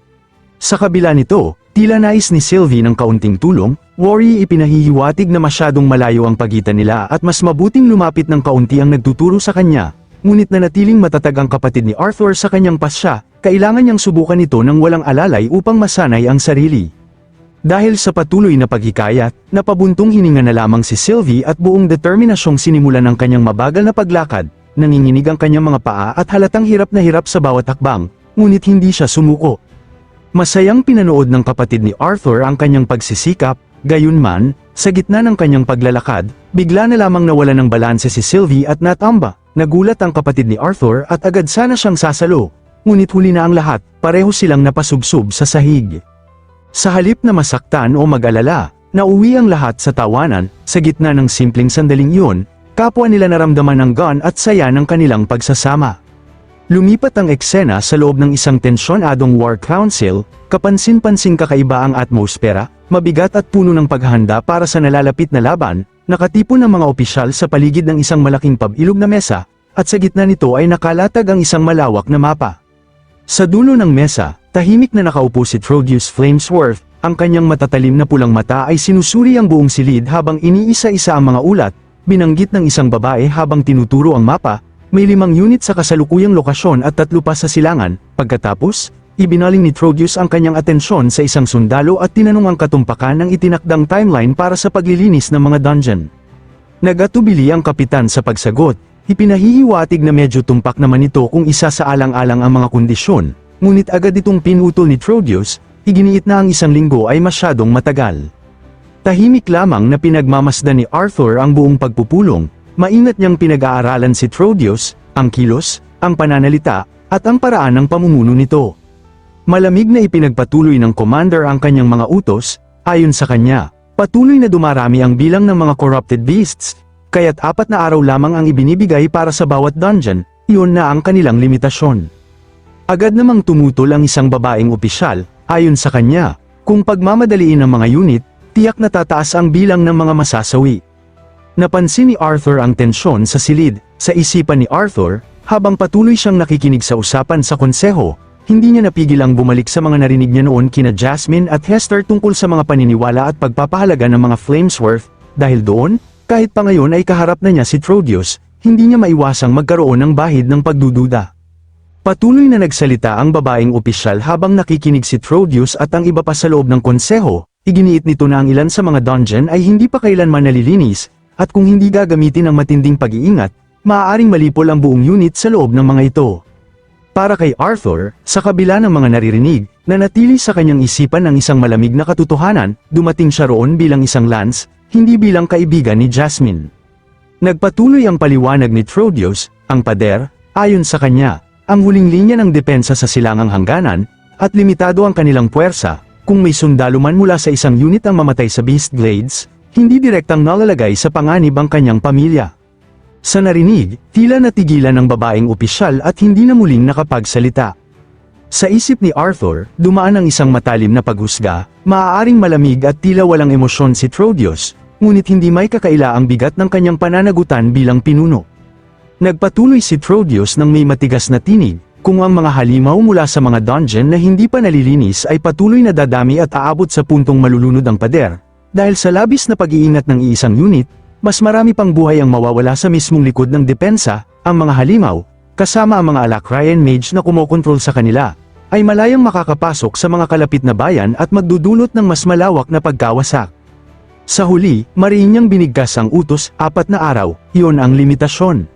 Sa kabila nito, tila nais ni Sylvie ng kaunting tulong, Worry ipinahihiwatig na masyadong malayo ang pagitan nila at mas mabuting lumapit ng kaunti ang nagtuturo sa kanya, ngunit nanatiling matatag ang kapatid ni Arthur sa kanyang pasya, kailangan niyang subukan ito ng walang alalay upang masanay ang sarili. Dahil sa patuloy na paghikayat, napabuntong hininga na lamang si Sylvie at buong determinasyong sinimulan ng kanyang mabagal na paglakad. Nanginginig ang kanyang mga paa at halatang hirap na hirap sa bawat hakbang, ngunit hindi siya sumuko. Masayang pinanood ng kapatid ni Arthur ang kanyang pagsisikap, gayunman, sa gitna ng kanyang paglalakad, bigla na lamang nawala ng balanse si Sylvie at natamba. Nagulat ang kapatid ni Arthur at agad sana siyang sasalo, ngunit huli na ang lahat, pareho silang napasubsob sa sahig. Sa halip na masaktan o mag-alala, nauwi ang lahat sa tawanan. Sa gitna ng simpleng sandaling iyon, kapwa nila naramdaman ng gun at saya ng kanilang pagsasama. Lumipat ang eksena sa loob ng isang tensyonadong war council, kapansin-pansing kakaiba ang atmosfera, mabigat at puno ng paghahanda para sa nalalapit na laban, nakatipon ng mga opisyal sa paligid ng isang malaking pabilog na mesa, at sa gitna nito ay nakalatag ang isang malawak na mapa. Sa dulo ng mesa, tahimik na nakaupo si Trodius Flamesworth, ang kanyang matatalim na pulang mata ay sinusuri ang buong silid habang iniisa-isa ang mga ulat. Binanggit ng isang babae habang tinuturo ang mapa, may 5 unit sa kasalukuyang lokasyon at 3 pa sa silangan. Pagkatapos, ibinaling ni Trodius ang kanyang atensyon sa isang sundalo at tinanong ang katumpakan ng itinakdang timeline para sa paglilinis ng mga dungeon. Nagatubili ang kapitan sa pagsagot, ipinahihiwatig na medyo tumpak naman ito kung isa sa alang-alang ang mga kondisyon, ngunit agad itong pinutol ni Trodius, iginiit na ang 1 linggo ay masyadong matagal. Tahimik lamang na pinagmamasdan ni Arthur ang buong pagpupulong, maingat niyang pinag-aaralan si Trodius, ang kilos, ang pananalita, at ang paraan ng pamumuno nito. Malamig na ipinagpatuloy ng commander ang kanyang mga utos, ayon sa kanya, patuloy na dumarami ang bilang ng mga corrupted beasts, kaya't 4 na araw lamang ang ibinibigay para sa bawat dungeon, iyon na ang kanilang limitasyon. Agad namang tumutol ang isang babaeng opisyal, ayon sa kanya, kung pagmamadaliin ng mga unit, tiyak na tataas ang bilang ng mga masasawi. Napansin ni Arthur ang tensyon sa silid, sa isipan ni Arthur, habang patuloy siyang nakikinig sa usapan sa konseho, hindi niya napigil ang bumalik sa mga narinig niya noon kina Jasmine at Hester tungkol sa mga paniniwala at pagpapahalaga ng mga Flamesworth, dahil doon, kahit pa ngayon ay kaharap na niya si Trodius, hindi niya maiwasang magkaroon ng bahid ng pagdududa. Patuloy na nagsalita ang babaeng opisyal habang nakikinig si Trodius at ang iba pa sa loob ng konseho. Iginiit nito na ang ilan sa mga dungeon ay hindi pa kailanman nalilinis, at kung hindi gagamitin ang matinding pag-iingat, maaaring malipol ang buong unit sa loob ng mga ito. Para kay Arthur, sa kabila ng mga naririnig, nanatili sa kanyang isipan ang isang malamig na katotohanan, dumating siya roon bilang isang lance, hindi bilang kaibigan ni Jasmine. Nagpatuloy ang paliwanag ni Trodius, ang pader, ayon sa kanya, ang huling linya ng depensa sa silangang hangganan, at limitado ang kanilang puwersa. Kung may sundalo man mula sa isang unit ang mamatay sa Beast Glades, hindi direktang nalalagay sa panganib ang kanyang pamilya. Sa narinig, tila natigilan ng babaeng opisyal at hindi na muling nakapagsalita. Sa isip ni Arthur, dumaan ang isang matalim na paghusga, maaaring malamig at tila walang emosyon si Trodius, ngunit hindi may kakaila ang bigat ng kanyang pananagutan bilang pinuno. Nagpatuloy si Trodius nang may matigas na tinig, kung ang mga halimaw mula sa mga dungeon na hindi pa nalilinis ay patuloy na dadami at aabot sa puntong malulunod ang pader, dahil sa labis na pag-iingat ng iisang unit, mas marami pang buhay ang mawawala sa mismong likod ng depensa. Ang mga halimaw, kasama ang mga Alacrian mage na kumokontrol sa kanila, ay malayang makakapasok sa mga kalapit na bayan at magdudulot ng mas malawak na pagkawasak. Sa huli, mariin niyang binigkas ang utos, 4 na araw, iyon ang limitasyon.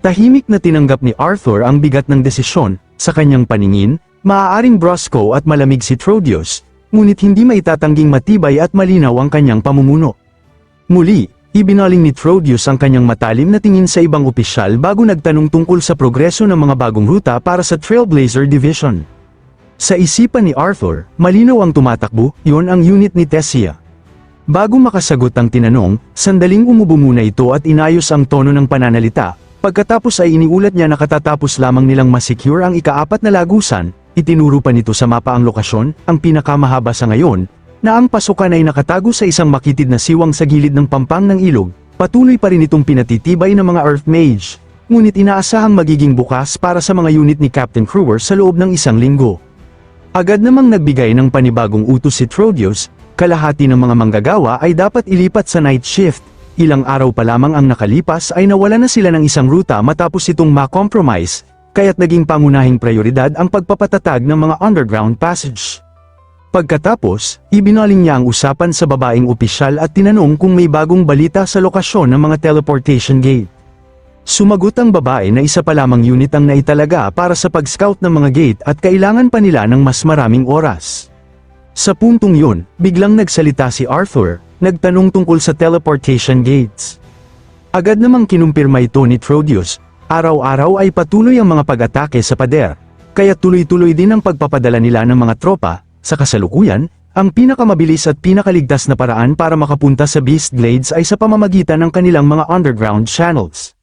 Tahimik na tinanggap ni Arthur ang bigat ng desisyon. Sa kanyang paningin, maaaring brusco at malamig si Trodius, ngunit hindi maitatangging matibay at malinaw ang kanyang pamumuno. Muli, ibinaling ni Trodius ang kanyang matalim na tingin sa ibang opisyal bago nagtanong tungkol sa progreso ng mga bagong ruta para sa Trailblazer Division. Sa isipan ni Arthur, malinaw ang tumatakbo, iyon ang unit ni Tessia. Bago makasagot ang tinanong, sandaling umubo muna ito at inayos ang tono ng pananalita. Pagkatapos ay iniulat niya na katatapos lamang nilang masecure ang ika-4 na lagusan, itinuro pa nito sa mapa ang lokasyon, ang pinakamahaba sa ngayon, na ang pasukan ay nakatago sa isang makitid na siwang sa gilid ng pampang ng ilog. Patuloy pa rin itong pinatitibay ng mga Earth Mage, ngunit inaasahang magiging bukas para sa mga unit ni Captain Kruger sa loob ng 1 linggo. Agad namang nagbigay ng panibagong utos si Trodius, kalahati ng mga manggagawa ay dapat ilipat sa night shift. Ilang araw pa lamang ang nakalipas ay nawala na sila ng isang ruta matapos itong ma-compromise, kaya't naging pangunahing prioridad ang pagpapatatag ng mga underground passage. Pagkatapos, ibinaling niya ang usapan sa babaeng opisyal at tinanong kung may bagong balita sa lokasyon ng mga teleportation gate. Sumagot ang babae na isa pa lamang unit ang naitalaga para sa pag-scout ng mga gate at kailangan pa nila ng mas maraming oras. Sa puntong yun, biglang nagsalita si Arthur, nagtanong tungkol sa teleportation gates. Agad namang kinumpirma ito ni Trodius, araw-araw ay patuloy ang mga pag-atake sa pader, kaya tuloy-tuloy din ang pagpapadala nila ng mga tropa. Sa kasalukuyan, ang pinakamabilis at pinakaligtas na paraan para makapunta sa Beast Glades ay sa pamamagitan ng kanilang mga underground channels.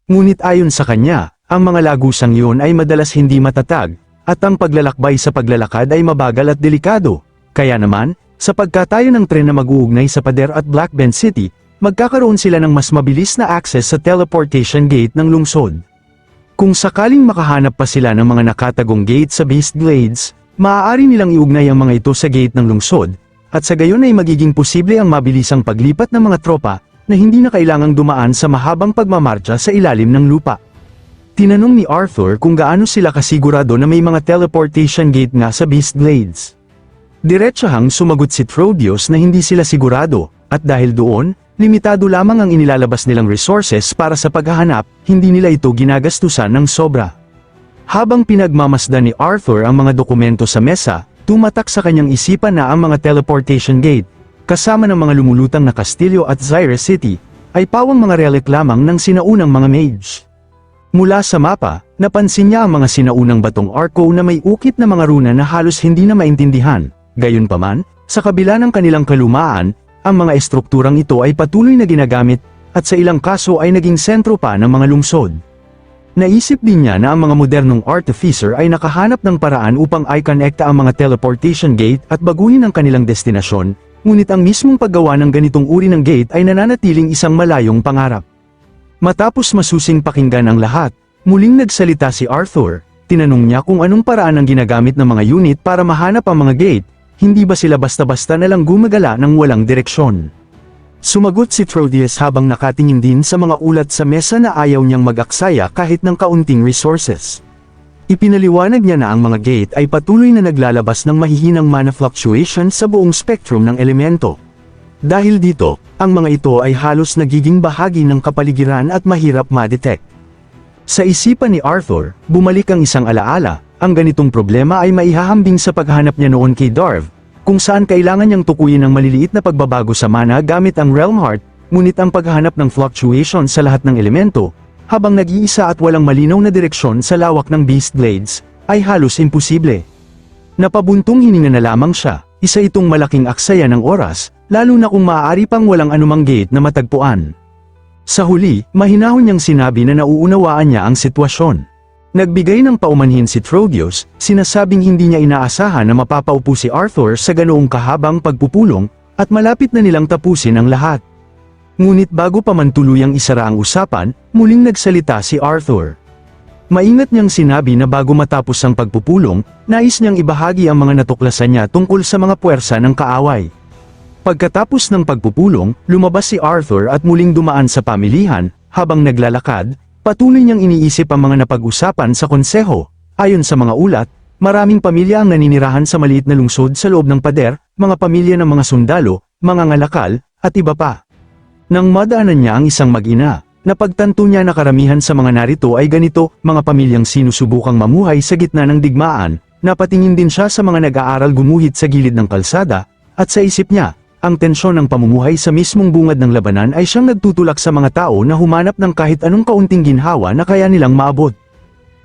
Ngunit ayon sa kanya, ang mga lagusang yun ay madalas hindi matatag, at ang paglalakbay sa paglalakad ay mabagal at delikado. Kaya naman, sa pagkatayo ng tren na mag-uugnay sa pader at Blackbend City, magkakaroon sila ng mas mabilis na access sa teleportation gate ng lungsod. Kung sakaling makahanap pa sila ng mga nakatagong gate sa Beast Glades, maaari nilang iugnay ang mga ito sa gate ng lungsod, at sa gayon ay magiging posible ang mabilisang paglipat ng mga tropa na hindi na kailangang dumaan sa mahabang pagmamarcha sa ilalim ng lupa. Tinanong ni Arthur kung gaano sila kasigurado na may mga teleportation gate nga sa Beast Glades. Diretsahang sumagot si Trodius na hindi sila sigurado, at dahil doon, limitado lamang ang inilalabas nilang resources para sa paghahanap, hindi nila ito ginagastusan ng sobra. Habang pinagmamasdan ni Arthur ang mga dokumento sa mesa, tumatak sa kanyang isipan na ang mga teleportation gate, kasama ng mga lumulutang na kastilyo at Zaire City, ay pawang mga relic lamang ng sinaunang mga mage. Mula sa mapa, napansin niya ang mga sinaunang batong arco na may ukit na mga runa na halos hindi na maintindihan. Gayunpaman, sa kabila ng kanilang kalumaan, ang mga estrukturang ito ay patuloy na ginagamit, at sa ilang kaso ay naging sentro pa ng mga lungsod. Naisip din niya na ang mga modernong artificer ay nakahanap ng paraan upang i-connecta ang mga teleportation gate at baguhin ang kanilang destinasyon, ngunit ang mismong paggawa ng ganitong uri ng gate ay nananatiling isang malayong pangarap. Matapos masusing pakinggan ang lahat, muling nagsalita si Arthur. Tinanong niya kung anong paraan ang ginagamit ng mga unit para mahanap ang mga gate. Hindi ba sila basta-basta nalang gumagala ng walang direksyon? Sumagot si Trodius habang nakatingin din sa mga ulat sa mesa na ayaw niyang mag-aksaya kahit ng kaunting resources. Ipinaliwanag niya na ang mga gate ay patuloy na naglalabas ng mahihinang mana fluctuation sa buong spectrum ng elemento. Dahil dito, ang mga ito ay halos nagiging bahagi ng kapaligiran at mahirap ma-detect. Sa isipan ni Arthur, bumalik ang isang alaala. Ang ganitong problema ay maihahambing sa paghanap niya noon kay Darv, kung saan kailangan niyang tukuyin ang maliliit na pagbabago sa mana gamit ang Realm Heart, ngunit ang paghahanap ng fluctuation sa lahat ng elemento, habang nag-iisa at walang malinaw na direksyon sa lawak ng Beast Glades, ay halos imposible. Napabuntong hininga na lamang siya, isa itong malaking aksaya ng oras, lalo na kung maaari pang walang anumang gate na matagpuan. Sa huli, mahinahon niyang sinabi na nauunawaan niya ang sitwasyon. Nagbigay ng paumanhin si Trodius, sinasabing hindi niya inaasahan na mapapaupo si Arthur sa ganoong kahabang pagpupulong, at malapit na nilang tapusin ang lahat. Ngunit bago pa man tuluyang isara ang usapan, muling nagsalita si Arthur. Maingat niyang sinabi na bago matapos ang pagpupulong, nais niyang ibahagi ang mga natuklasan niya tungkol sa mga puwersa ng kaaway. Pagkatapos ng pagpupulong, lumabas si Arthur at muling dumaan sa pamilihan, habang naglalakad, patuloy niyang iniisip ang mga napag-usapan sa konseho. Ayon sa mga ulat, maraming pamilya ang naninirahan sa maliit na lungsod sa loob ng pader, mga pamilya ng mga sundalo, mga ngalakal, at iba pa. Nang madaanan niya ang isang mag-ina, napagtanto niya na karamihan sa mga narito ay ganito, mga pamilyang sinusubukang mamuhay sa gitna ng digmaan. Napatingin din siya sa mga nag-aaral gumuhit sa gilid ng kalsada, at sa isip niya, ang tensyon ng pamumuhay sa mismong bungad ng labanan ay siyang nagtutulak sa mga tao na humanap ng kahit anong kaunting ginhawa na kaya nilang maabot.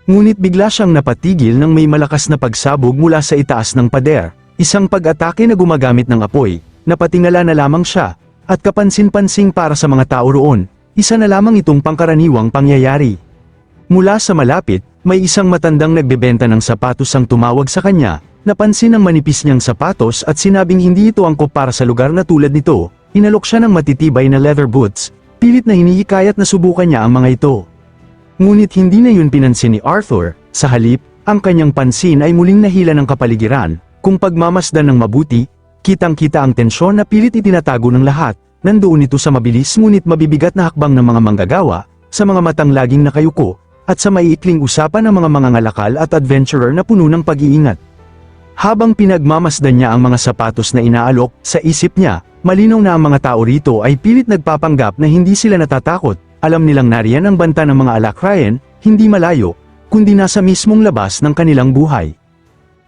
Ngunit bigla siyang napatigil nang may malakas na pagsabog mula sa itaas ng pader, isang pag-atake na gumagamit ng apoy. Napatingala na lamang siya, at kapansin-pansing para sa mga tao roon, isa na lamang itong pangkaraniwang pangyayari. Mula sa malapit, may isang matandang nagbebenta ng sapatos ang tumawag sa kanya, napansin ang manipis niyang sapatos at sinabing hindi ito angkop para sa lugar na tulad nito, inalok siya ng matitibay na leather boots, pilit na hinihikayat na subukan niya ang mga ito. Ngunit hindi na yun pinansin ni Arthur, sa halip, ang kanyang pansin ay muling nahila ng kapaligiran, kung pagmamasdan ng mabuti, kitang-kita ang tensyon na pilit itinatago ng lahat, nandoon ito sa mabilis ngunit mabibigat na hakbang ng mga manggagawa, sa mga matang laging nakayuko, at sa maiikling usapan ng mga mangangalakal at adventurer na puno ng pag-iingat. Habang pinagmamasdan niya ang mga sapatos na inaalok, sa isip niya, malinaw na ang mga tao rito ay pilit nagpapanggap na hindi sila natatakot, alam nilang nariyan ang banta ng mga alakrayan, hindi malayo, kundi nasa mismong labas ng kanilang buhay.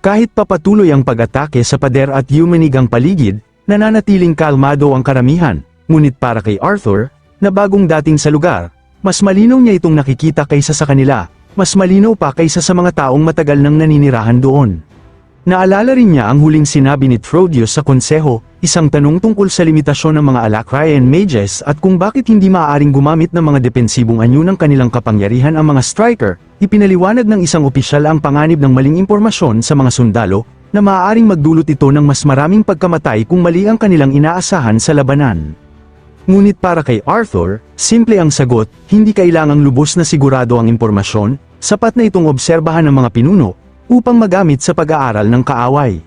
Kahit papatuloy ang pag-atake sa pader at yumanig ang paligid, nananatiling kalmado ang karamihan, ngunit para kay Arthur, na bagong dating sa lugar, mas malinaw niya itong nakikita kaysa sa kanila, mas malinaw pa kaysa sa mga taong matagal nang naninirahan doon. Naalala rin niya ang huling sinabi ni Trodius sa konseho, isang tanong tungkol sa limitasyon ng mga alakrayan mages at kung bakit hindi maaaring gumamit ng mga depensibong anyo ng kanilang kapangyarihan ang mga striker. Ipinaliwanag ng isang opisyal ang panganib ng maling impormasyon sa mga sundalo, na maaaring magdulot ito ng mas maraming pagkamatay kung mali ang kanilang inaasahan sa labanan. Ngunit para kay Arthur, simple ang sagot, hindi kailangang lubos na sigurado ang impormasyon, sapat na itong obserbahan ng mga pinuno, upang magamit sa pag-aaral ng kaaway.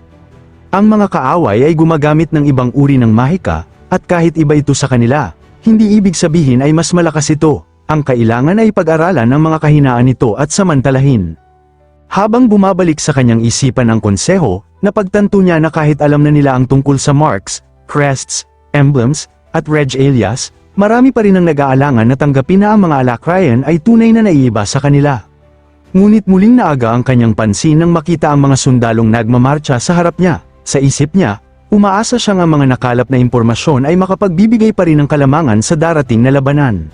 Ang mga kaaway ay gumagamit ng ibang uri ng mahika, at kahit iba ito sa kanila, hindi ibig sabihin ay mas malakas ito. Ang kailangan ay pag-aralan ang mga kahinaan nito at samantalahin. Habang bumabalik sa kanyang isipan ang konseho, napagtanto niya na kahit alam na nila ang tungkol sa marks, crests, emblems, at regalias, marami pa rin ang nag-aalangan na tanggapin na ang mga alakrayan ay tunay na naiiba sa kanila. Ngunit muling naaga ang kanyang pansin nang makita ang mga sundalong nagmamarcha sa harap niya. Sa isip niya, umaasa siyang ang mga nakalap na impormasyon ay makapagbibigay pa rin ng kalamangan sa darating na labanan.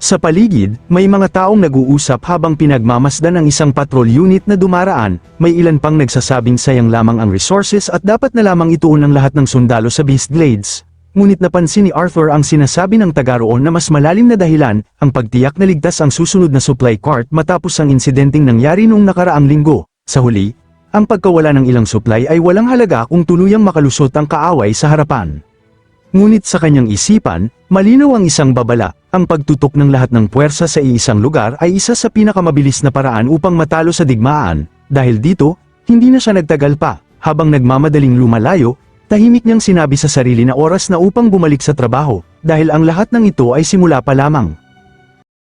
Sa paligid, may mga taong nag-uusap habang pinagmamasdan ang isang patrol unit na dumaraan, may ilan pang nagsasabing sayang lamang ang resources at dapat na lamang ituon ang lahat ng sundalo sa Beast Glades. Ngunit napansin ni Arthur ang sinasabi ng taga roon na mas malalim na dahilan, ang pagtiyak na ligtas ang susunod na supply cart matapos ang insidenteng nangyari noong nakaraang linggo. Sa huli, ang pagkawala ng ilang supply ay walang halaga kung tuluyang makalusot ang kaaway sa harapan. Ngunit sa kanyang isipan, malinaw ang isang babala, ang pagtutok ng lahat ng puwersa sa iisang lugar ay isa sa pinakamabilis na paraan upang matalo sa digmaan, dahil dito, hindi na siya nagtagal pa, habang nagmamadaling lumalayo, tahimik niyang sinabi sa sarili na oras na upang bumalik sa trabaho, dahil ang lahat ng ito ay simula pa lamang.